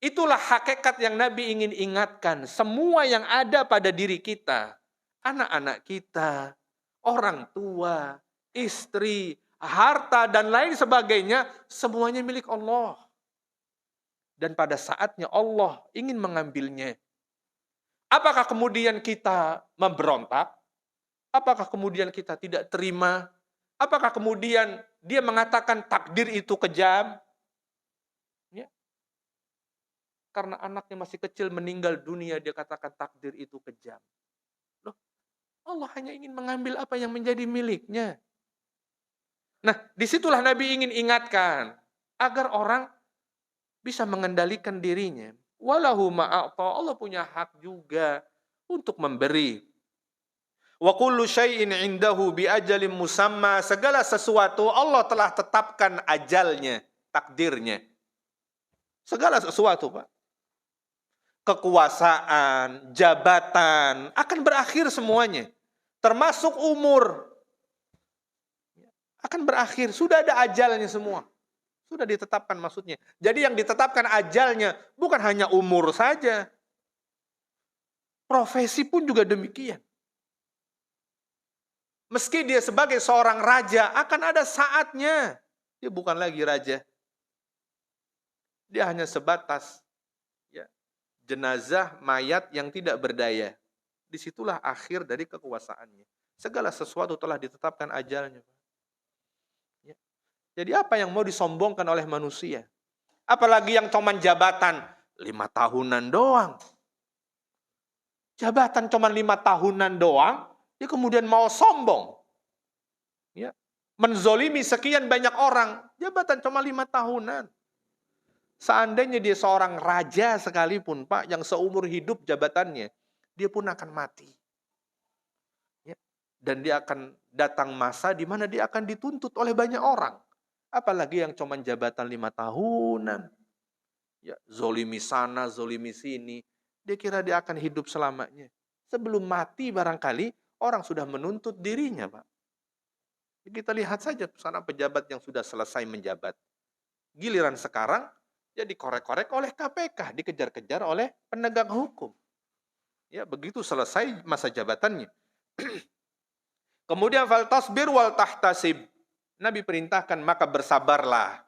Itulah hakikat yang Nabi ingin ingatkan. Semua yang ada pada diri kita, anak-anak kita, orang tua, istri, harta, dan lain sebagainya, semuanya milik Allah. Dan pada saatnya Allah ingin mengambilnya. Apakah kemudian kita memberontak? Apakah kemudian kita tidak terima? Apakah kemudian dia mengatakan takdir itu kejam? Ya. Karena anaknya masih kecil meninggal dunia, dia katakan takdir itu kejam. Loh, Allah hanya ingin mengambil apa yang menjadi miliknya. Nah, disitulah Nabi ingin ingatkan agar orang bisa mengendalikan dirinya. Walahu ma'a'ta, Allah punya hak juga untuk memberi. Wa kullu syai'in indahu bi ajalin musamma, segala sesuatu Allah telah tetapkan ajalnya, takdirnya. Segala sesuatu, Pak. Kekuasaan, jabatan akan berakhir semuanya. Termasuk umur. Akan berakhir, sudah ada ajalnya semua. Sudah ditetapkan maksudnya. Jadi yang ditetapkan ajalnya bukan hanya umur saja. Profesi pun juga demikian. Meski dia sebagai seorang raja, akan ada saatnya. Dia bukan lagi raja. Dia hanya sebatas ya, jenazah mayat yang tidak berdaya. Disitulah akhir dari kekuasaannya. Segala sesuatu telah ditetapkan ajalnya. Jadi apa yang mau disombongkan oleh manusia? Apalagi yang cuman jabatan 5 tahunan doang. Jabatan cuman 5 tahunan doang, dia kemudian mau sombong. Ya, menzolimi sekian banyak orang, jabatan cuma 5 tahunan. Seandainya dia seorang raja sekalipun, Pak, yang seumur hidup jabatannya, dia pun akan mati. Ya, dan dia akan datang masa di mana dia akan dituntut oleh banyak orang. Apalagi yang cuma jabatan 5 tahunan. Ya, zolimi sana, zolimi sini. Dia kira dia akan hidup selamanya. Sebelum mati barangkali, orang sudah menuntut dirinya, Pak. Kita lihat saja sana pejabat yang sudah selesai menjabat. Giliran sekarang, ya dikorek-korek oleh KPK, dikejar-kejar oleh penegak hukum. Ya, begitu selesai masa jabatannya. Kemudian fal tasbir wal tahtasib. Nabi perintahkan maka bersabarlah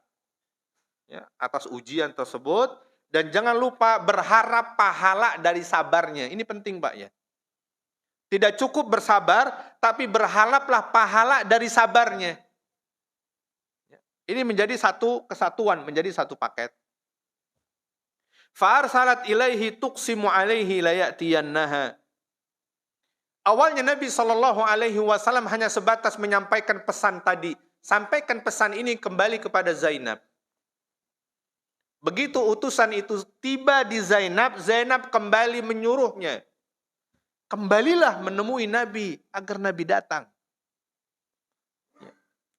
ya, atas ujian tersebut dan jangan lupa berharap pahala dari sabarnya. Ini penting, Pak ya. Tidak cukup bersabar, tapi berharaplah pahala dari sabarnya. Ini menjadi satu kesatuan, menjadi satu paket. Fa'arsalat ilaihi tuqsimu alaihi layatiyannaha. Awalnya Nabi SAW hanya sebatas menyampaikan pesan tadi. Sampaikan pesan ini kembali kepada Zainab. Begitu utusan itu tiba di Zainab, Zainab kembali menyuruhnya. Kembalilah menemui Nabi agar Nabi datang.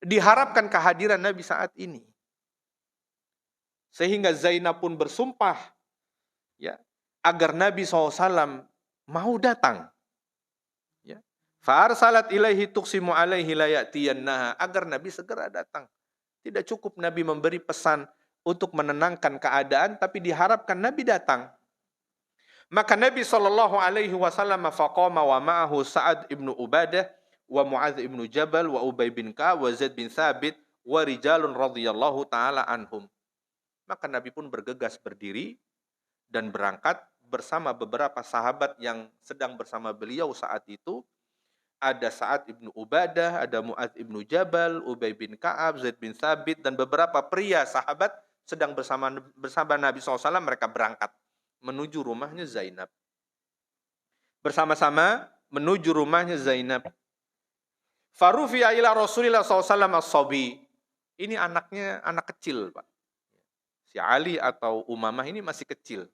Diharapkan kehadiran Nabi saat ini. Sehingga Zainab pun bersumpah ya, agar Nabi SAW mau datang. Ya. Fa'arsalat ilaihi tuqsimu alaihi layatiyannaha, agar Nabi segera datang. Tidak cukup Nabi memberi pesan untuk menenangkan keadaan, tapi diharapkan Nabi datang. Maka Nabi SAW faqama wa ma'ahu Sa'ad ibnu Ubadah wa Mu'adz ibnu Jabal wa Ubay bin Ka'ab wa Zaid bin Thabit wa rijalun radhiyallahu taala anhum. Maka Nabi pun bergegas berdiri dan berangkat bersama beberapa sahabat yang sedang bersama beliau saat itu. Ada Sa'ad ibnu Ubadah, ada Mu'adz ibnu Jabal, Ubay bin Ka'ab, Zaid bin Thabit dan beberapa pria sahabat sedang bersama Nabi SAW. Mereka berangkat menuju rumahnya Zainab. Bersama-sama menuju rumahnya Zainab. Farufi'a ila Rasulillah SAW as-sabi. Ini anaknya anak kecil, Pak. Si Ali atau Umamah ini masih kecil.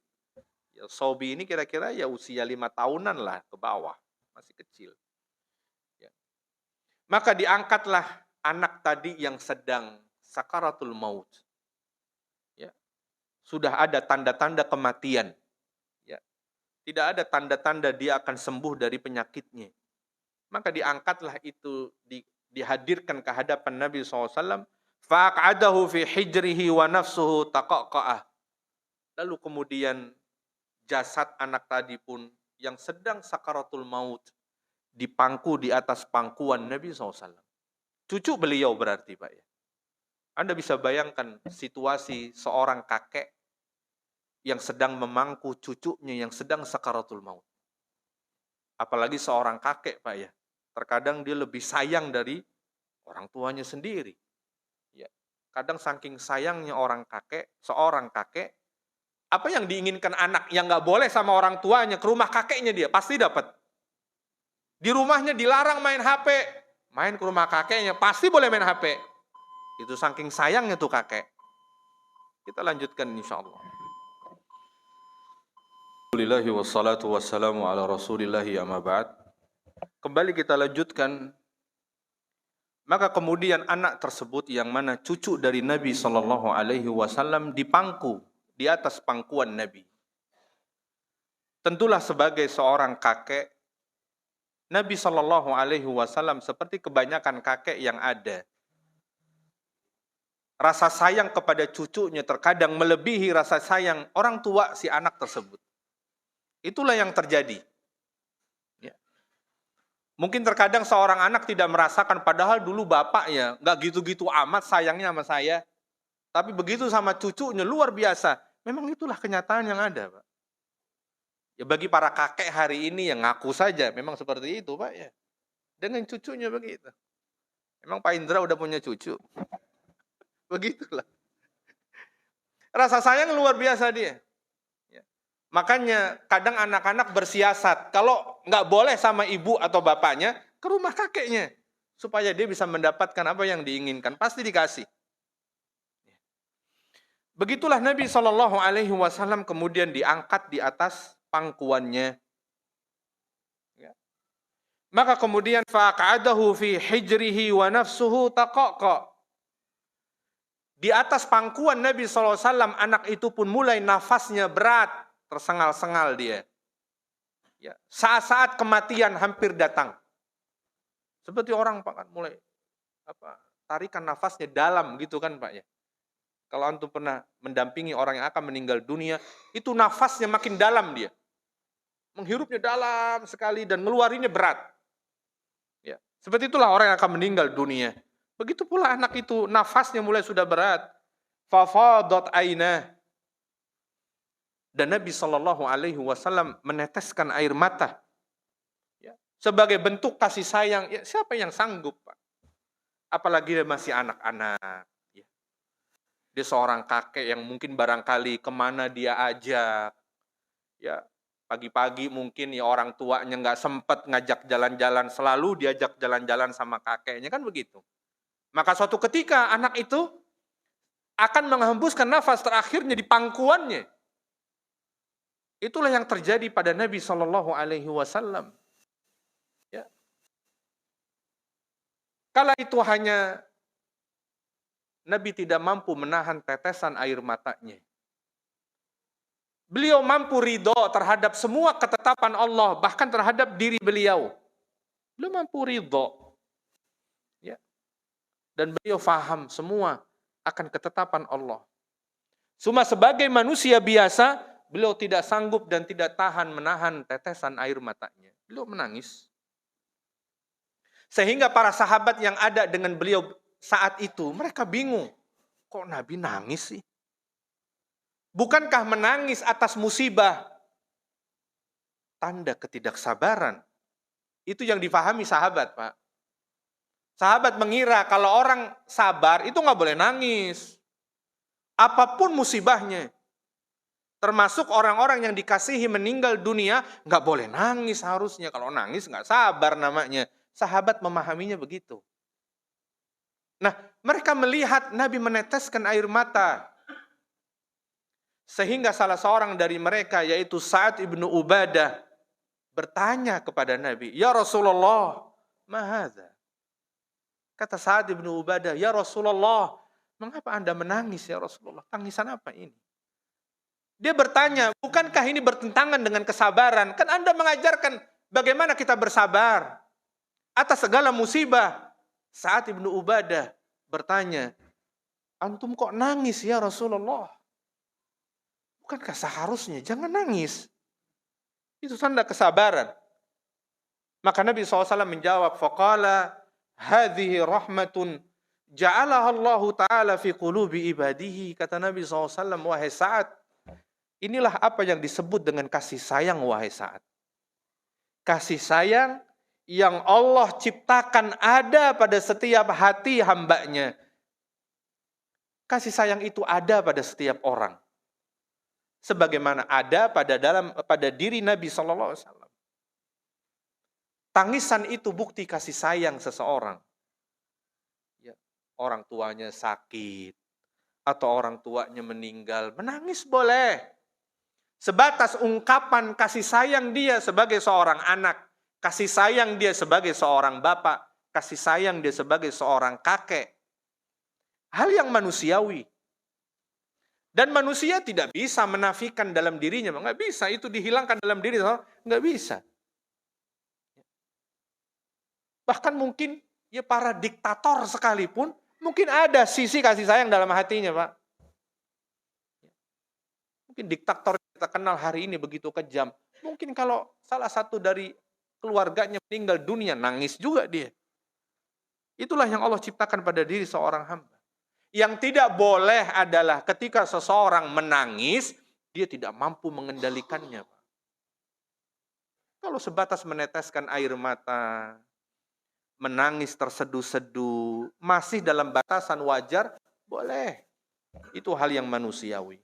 Ya, Sobi ini kira-kira ya usia 5 tahunan lah ke bawah. Masih kecil. Ya. Maka diangkatlah anak tadi yang sedang sakaratul maut. Ya. Sudah ada tanda-tanda kematian. Ya. Tidak ada tanda-tanda dia akan sembuh dari penyakitnya. Maka diangkatlah itu, dihadirkan ke hadapan Nabi SAW. Faq'adahu fi hijrihi wa nafsuhu taqaqa'ah. Lalu kemudian jasad anak tadi pun yang sedang sakaratul maut dipangku di atas pangkuan Nabi SAW. Cucu beliau berarti, Pak ya. Anda bisa bayangkan situasi seorang kakek yang sedang memangku cucunya yang sedang sakaratul maut. Apalagi seorang kakek, Pak ya. Terkadang dia lebih sayang dari orang tuanya sendiri. Ya. Kadang saking sayangnya seorang kakek, apa yang diinginkan anak yang nggak boleh sama orang tuanya, ke rumah kakeknya dia pasti dapat. Di rumahnya dilarang main HP, main ke rumah kakeknya pasti boleh main HP. Itu saking sayangnya tuh kakek. Kita lanjutkan insya Allah. Alhamdulillahi wassalatu wassalamu ala rasulillahi amma ba'd. Kembali kita lanjutkan. Maka kemudian anak tersebut yang mana cucu dari Nabi SAW dipangku di atas pangkuan Nabi. Tentulah sebagai seorang kakek, Nabi SAW seperti kebanyakan kakek yang ada. Rasa sayang kepada cucunya terkadang melebihi rasa sayang orang tua si anak tersebut. Itulah yang terjadi. Mungkin terkadang seorang anak tidak merasakan, padahal dulu bapaknya nggak gitu-gitu amat sayangnya sama saya. Tapi begitu sama cucunya, luar biasa. Memang itulah kenyataan yang ada, Pak. Ya bagi para kakek hari ini yang ngaku saja, memang seperti itu, Pak. Ya. Dengan cucunya begitu. Memang Pak Indra udah punya cucu. Begitulah. Rasa sayang luar biasa dia. Makanya kadang anak-anak bersiasat, kalau nggak boleh sama ibu atau bapaknya, ke rumah kakeknya. Supaya dia bisa mendapatkan apa yang diinginkan. Pasti dikasih. Begitulah Nabi SAW kemudian diangkat di atas pangkuannya. Maka kemudian faq'adahu fi hijrihi wa nafsuhu taqaqa. Di atas pangkuan Nabi SAW, anak itu pun mulai nafasnya berat. Tersengal-sengal dia. Ya, saat-saat kematian hampir datang. Seperti orang Pak kan mulai tarikan nafasnya dalam gitu kan Pak ya. Kalau antum pernah mendampingi orang yang akan meninggal dunia, itu nafasnya makin dalam dia. Menghirupnya dalam sekali dan ngeluarinnya berat. Ya, seperti itulah orang yang akan meninggal dunia. Begitu pula anak itu, nafasnya mulai sudah berat. Fafadat ainah. Dan Nabi SAW meneteskan air mata. Ya, sebagai bentuk kasih sayang. Ya, siapa yang sanggup Pak? Apalagi dia masih anak-anak. Ya. Dia seorang kakek yang mungkin barangkali kemana dia ajak. Ya, pagi-pagi mungkin ya orang tuanya nggak sempat ngajak jalan-jalan, selalu diajak jalan-jalan sama kakeknya, kan begitu. Maka suatu ketika anak itu akan menghembuskan nafas terakhirnya di pangkuannya. Itulah yang terjadi pada Nabi SAW. Ya. Kala itu hanya Nabi tidak mampu menahan tetesan air matanya. Beliau mampu ridho terhadap semua ketetapan Allah, bahkan terhadap diri beliau. Beliau mampu ridho. Ya. Dan beliau faham semua akan ketetapan Allah. Cuma sebagai manusia biasa, beliau tidak sanggup dan tidak tahan menahan tetesan air matanya. Beliau menangis. Sehingga para sahabat yang ada dengan beliau saat itu, mereka bingung. Kok Nabi nangis sih? Bukankah menangis atas musibah tanda ketidaksabaran? Itu yang difahami sahabat, Pak. Sahabat mengira kalau orang sabar itu nggak boleh nangis. Apapun musibahnya. Termasuk orang-orang yang dikasihi meninggal dunia, nggak boleh nangis harusnya. Kalau nangis nggak sabar namanya. Sahabat memahaminya begitu. Nah, mereka melihat Nabi meneteskan air mata. Sehingga salah seorang dari mereka, yaitu Sa'ad ibnu Ubadah, bertanya kepada Nabi, "Ya Rasulullah, ma hadza?" Kata Sa'ad ibnu Ubadah, "Ya Rasulullah, mengapa Anda menangis ya Rasulullah? Tangisan apa ini?" Dia bertanya, bukankah ini bertentangan dengan kesabaran? Kan Anda mengajarkan bagaimana kita bersabar atas segala musibah. Sa'ad ibnu Ubadah bertanya, "Antum kok nangis ya Rasulullah? Bukankah seharusnya jangan nangis? Itu tanda kesabaran." Maka Nabi SAW menjawab, faqala hadhihi rahmatun ja'alaha Allah Ta'ala fi qulubi ibadihi. Kata Nabi SAW, wahai Sa'ad, inilah apa yang disebut dengan kasih sayang, wahai Sa'ad. Kasih sayang yang Allah ciptakan ada pada setiap hati hambanya. Kasih sayang itu ada pada setiap orang. Sebagaimana ada pada diri Nabi SAW. Tangisan itu bukti kasih sayang seseorang. Ya, orang tuanya sakit atau orang tuanya meninggal, menangis boleh. Sebatas ungkapan kasih sayang dia sebagai seorang anak, kasih sayang dia sebagai seorang bapak, kasih sayang dia sebagai seorang kakek. Hal yang manusiawi. Dan manusia tidak bisa menafikan dalam dirinya. Nggak bisa, itu dihilangkan dalam diri. Nggak bisa. Bahkan mungkin ya para diktator sekalipun, mungkin ada sisi kasih sayang dalam hatinya, Pak. Mungkin diktator kita kenal hari ini begitu kejam. Mungkin kalau salah satu dari keluarganya meninggal dunia, nangis juga dia. Itulah yang Allah ciptakan pada diri seorang hamba. Yang tidak boleh adalah ketika seseorang menangis, dia tidak mampu mengendalikannya. Kalau sebatas meneteskan air mata, menangis terseduh-seduh, masih dalam batasan wajar, boleh. Itu hal yang manusiawi.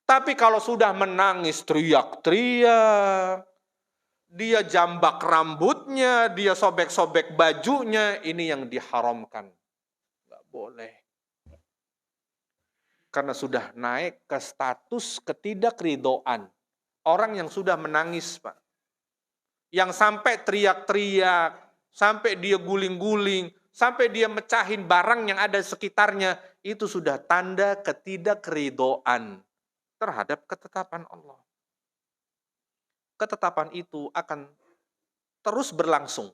Tapi kalau sudah menangis teriak-teriak, dia jambak rambutnya, dia sobek-sobek bajunya, ini yang diharamkan. Nggak boleh. Karena sudah naik ke status ketidakridhoan. Orang yang sudah menangis, Pak. Yang sampai teriak-teriak, sampai dia guling-guling, sampai dia mecahin barang yang ada di sekitarnya, itu sudah tanda ketidakridhoan terhadap ketetapan Allah. Ketetapan itu akan terus berlangsung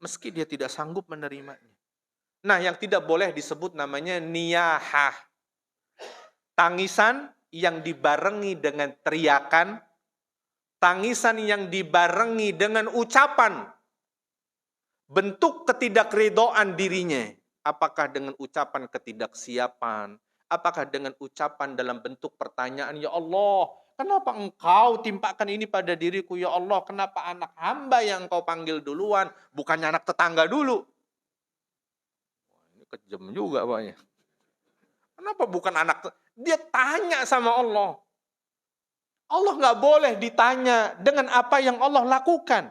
meski dia tidak sanggup menerimanya. Nah, yang tidak boleh disebut namanya niyahah. Tangisan yang dibarengi dengan teriakan, tangisan yang dibarengi dengan ucapan, bentuk ketidakridhaan dirinya. Apakah dengan ucapan ketidaksiapan? Apakah dengan ucapan dalam bentuk pertanyaan, ya Allah, kenapa engkau timpakan ini pada diriku, ya Allah? Kenapa anak hamba yang engkau panggil duluan, bukannya anak tetangga dulu? Ini kejam juga Pak ya. Kenapa bukan anak? Dia tanya sama Allah. Allah nggak boleh ditanya dengan apa yang Allah lakukan.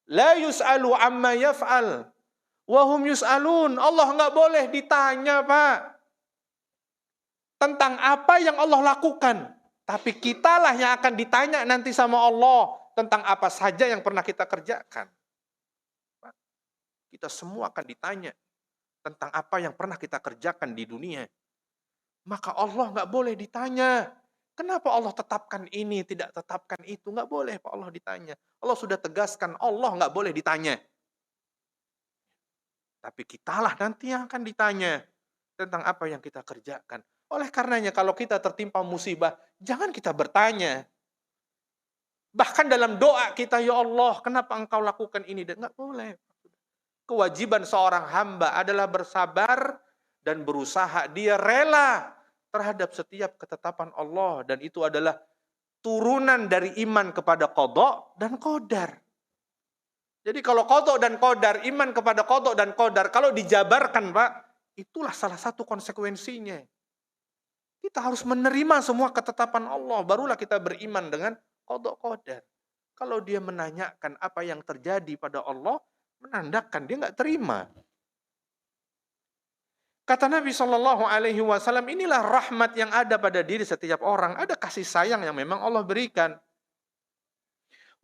La yus'alu amma yaf'al wa hum yus'alun. Allah nggak boleh ditanya, Pak, tentang apa yang Allah lakukan. Tapi kitalah yang akan ditanya nanti sama Allah tentang apa saja yang pernah kita kerjakan. Pak, kita semua akan ditanya tentang apa yang pernah kita kerjakan di dunia. Maka Allah nggak boleh ditanya. Kenapa Allah tetapkan ini, tidak tetapkan itu? Nggak boleh Pak Allah ditanya. Allah sudah tegaskan, Allah nggak boleh ditanya. Tapi kitalah nanti yang akan ditanya tentang apa yang kita kerjakan. Oleh karenanya kalau kita tertimpa musibah, jangan kita bertanya. Bahkan dalam doa kita, ya Allah, kenapa engkau lakukan ini? Dan nggak boleh. Kewajiban seorang hamba adalah bersabar dan berusaha. Dia rela terhadap setiap ketetapan Allah. Dan itu adalah turunan dari iman kepada qada dan qadar. Jadi kalau qada dan qadar, iman kepada qada dan qadar, kalau dijabarkan Pak, itulah salah satu konsekuensinya. Kita harus menerima semua ketetapan Allah, barulah kita beriman dengan qada qadar. Kalau dia menanyakan apa yang terjadi pada Allah, menandakan dia nggak terima. Kata Nabi SAW, inilah rahmat yang ada pada diri setiap orang. Ada kasih sayang yang memang Allah berikan.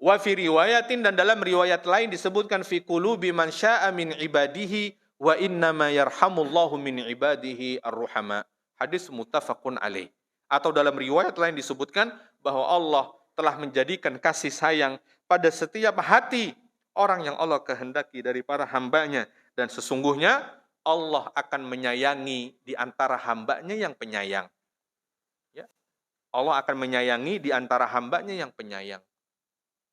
Wa fi riwayatin, dan dalam riwayat lain disebutkan fi qulubi man syaa min ibadihi wa innama yarhamullahu min ibadihi ar-ruhama. Hadis muttafaqun alaih. Atau dalam riwayat lain disebutkan bahwa Allah telah menjadikan kasih sayang pada setiap hati orang yang Allah kehendaki dari para hambanya. Dan sesungguhnya Allah akan menyayangi di antara hambanya yang penyayang. Ya. Allah akan menyayangi di antara hambanya yang penyayang.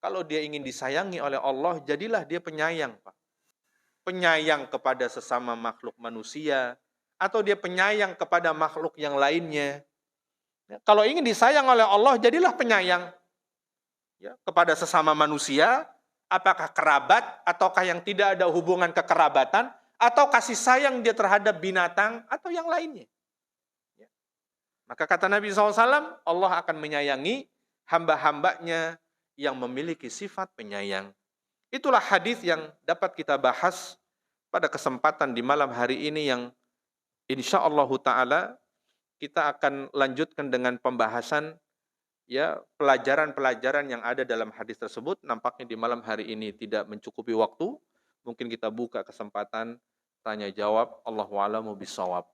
Kalau dia ingin disayangi oleh Allah, jadilah dia penyayang, Pak. Penyayang kepada sesama makhluk manusia, atau dia penyayang kepada makhluk yang lainnya. Ya. Kalau ingin disayang oleh Allah, jadilah penyayang. Ya, kepada sesama manusia, apakah kerabat, ataukah yang tidak ada hubungan kekerabatan, atau kasih sayang dia terhadap binatang, atau yang lainnya. Ya. Maka kata Nabi SAW, Allah akan menyayangi hamba-hambanya yang memiliki sifat penyayang. Itulah hadis yang dapat kita bahas pada kesempatan di malam hari ini, yang insya Allah Ta'ala kita akan lanjutkan dengan pembahasan ya pelajaran-pelajaran yang ada dalam hadis tersebut. Nampaknya di malam hari ini tidak mencukupi waktu. Mungkin kita buka kesempatan tanya jawab. Allahu a'lamu bishawab.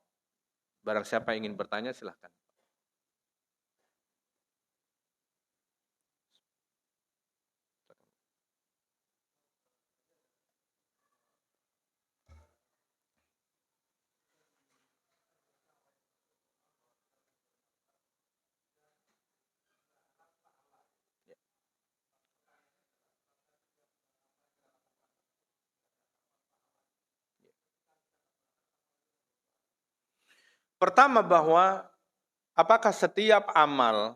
Barang siapa ingin bertanya silahkan. Pertama, bahwa apakah setiap amal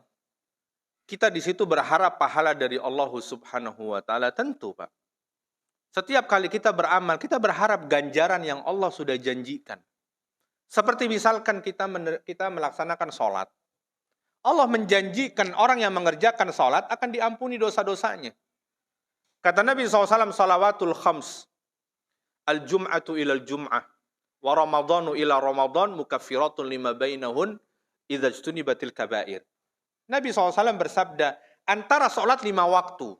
kita di situ berharap pahala dari Allah Subhanahu wa Ta'ala? Tentu, Pak. Setiap kali kita beramal, kita berharap ganjaran yang Allah sudah janjikan. Seperti misalkan kita melaksanakan sholat. Allah menjanjikan orang yang mengerjakan sholat akan diampuni dosa-dosanya. Kata Nabi SAW, salawatul khams, al-jum'atu ilal jum'ah, wa ramadhanu ila ramadhan mukaffiratun lima bainahun idza ijtunibatil kabair. Nabi SAW bersabda, antara sholat 5 waktu,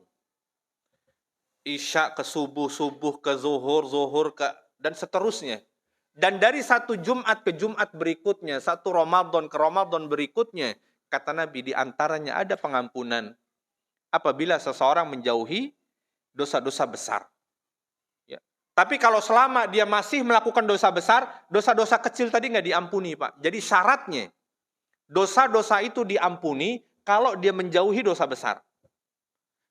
isya ke subuh, subuh ke zuhur, zuhur ke, dan seterusnya. Dan dari satu Jumat ke Jumat berikutnya, satu Ramadan ke Ramadan berikutnya, kata Nabi, di antaranya ada pengampunan apabila seseorang menjauhi dosa-dosa besar. Tapi kalau selama dia masih melakukan dosa besar, dosa-dosa kecil tadi nggak diampuni, Pak. Jadi syaratnya, dosa-dosa itu diampuni kalau dia menjauhi dosa besar.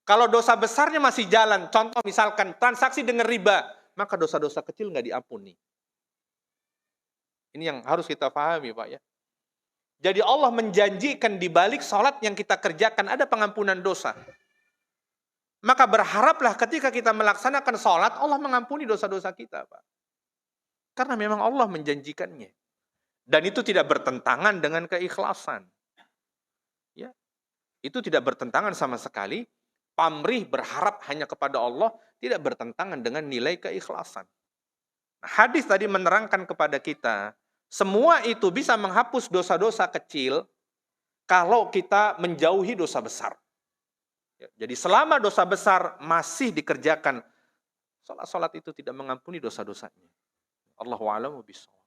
Kalau dosa besarnya masih jalan, contoh misalkan transaksi dengan riba, maka dosa-dosa kecil nggak diampuni. Ini yang harus kita pahami, Pak ya. Jadi Allah menjanjikan di balik sholat yang kita kerjakan ada pengampunan dosa. Maka berharaplah ketika kita melaksanakan sholat, Allah mengampuni dosa-dosa kita, Pak. Karena memang Allah menjanjikannya. Dan itu tidak bertentangan dengan keikhlasan. Ya, itu tidak bertentangan sama sekali. Pamrih berharap hanya kepada Allah, tidak bertentangan dengan nilai keikhlasan. Nah, hadis tadi menerangkan kepada kita, semua itu bisa menghapus dosa-dosa kecil kalau kita menjauhi dosa besar. Jadi selama dosa besar masih dikerjakan, sholat itu tidak mengampuni dosa-dosanya. Allahu a'lamu bishawab.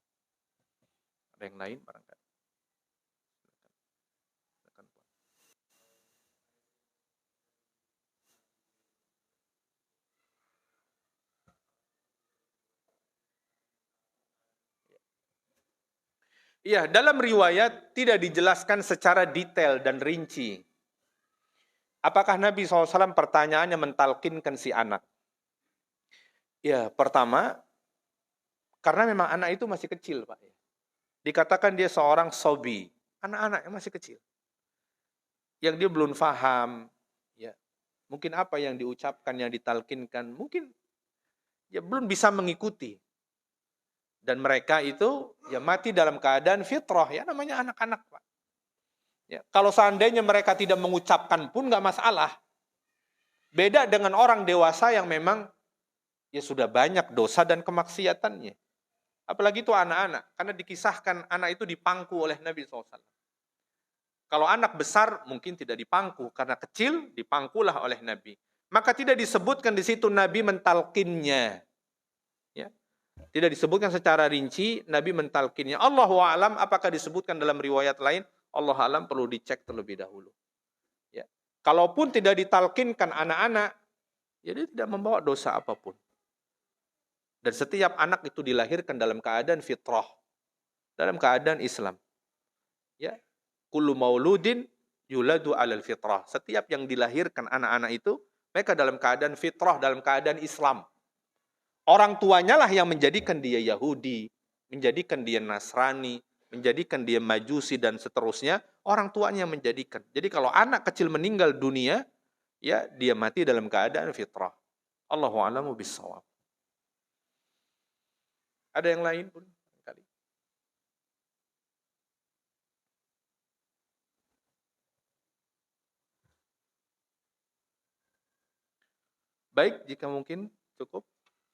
Ada yang lain barangkali? Iya, dalam riwayat tidak dijelaskan secara detail dan rinci. Apakah Nabi SAW pertanyaannya mentalkinkan si anak? Ya, pertama, karena memang anak itu masih kecil, Pak. Dikatakan dia seorang sobi, anak-anak yang masih kecil. Yang dia belum paham, ya, mungkin apa yang diucapkan, yang ditalkinkan, mungkin ya belum bisa mengikuti. Dan mereka itu ya mati dalam keadaan fitrah, ya namanya anak-anak, Pak. Ya, kalau seandainya mereka tidak mengucapkan pun nggak masalah. Beda dengan orang dewasa yang memang ya sudah banyak dosa dan kemaksiatannya. Apalagi itu anak-anak, karena dikisahkan anak itu dipangku oleh Nabi SAW. Kalau anak besar mungkin tidak dipangku, karena kecil dipangkulah oleh Nabi. Maka tidak disebutkan di situ Nabi mentalkinnya. Ya. Tidak disebutkan secara rinci Nabi mentalkinnya. Allahu a'lam, apakah disebutkan dalam riwayat lain? Allah a'lam, perlu dicek terlebih dahulu. Ya. Kalaupun tidak ditalkinkan anak-anak, ya dia tidak membawa dosa apapun. Dan setiap anak itu dilahirkan dalam keadaan fitrah, dalam keadaan Islam. Ya. Kullu mauludin yuladu alal fitrah. Setiap yang dilahirkan anak-anak itu, mereka dalam keadaan fitrah, dalam keadaan Islam. Orang tuanya lah yang menjadikan dia Yahudi, menjadikan dia Nasrani, menjadikan dia Majusi dan seterusnya. Orang tuanya menjadikan. Jadi kalau anak kecil meninggal dunia, ya dia mati dalam keadaan fitrah. Allahu a'lamu bishawab. Ada yang lain pun? Baik, jika mungkin cukup.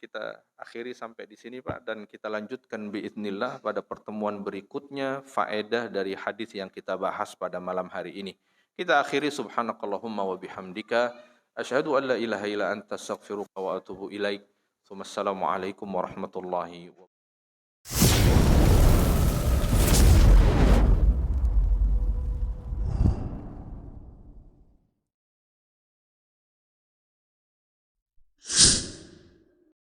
Kita akhiri sampai di sini, Pak, dan kita lanjutkan biiznillah pada pertemuan berikutnya faedah dari hadis yang kita bahas pada malam hari ini. Kita akhiri subhanakallahumma wa bihamdika asyhadu an la ilaha illa anta astaghfiruka wa atubu ilaik. Wassalamualaikum warahmatullahi wabarakatuh.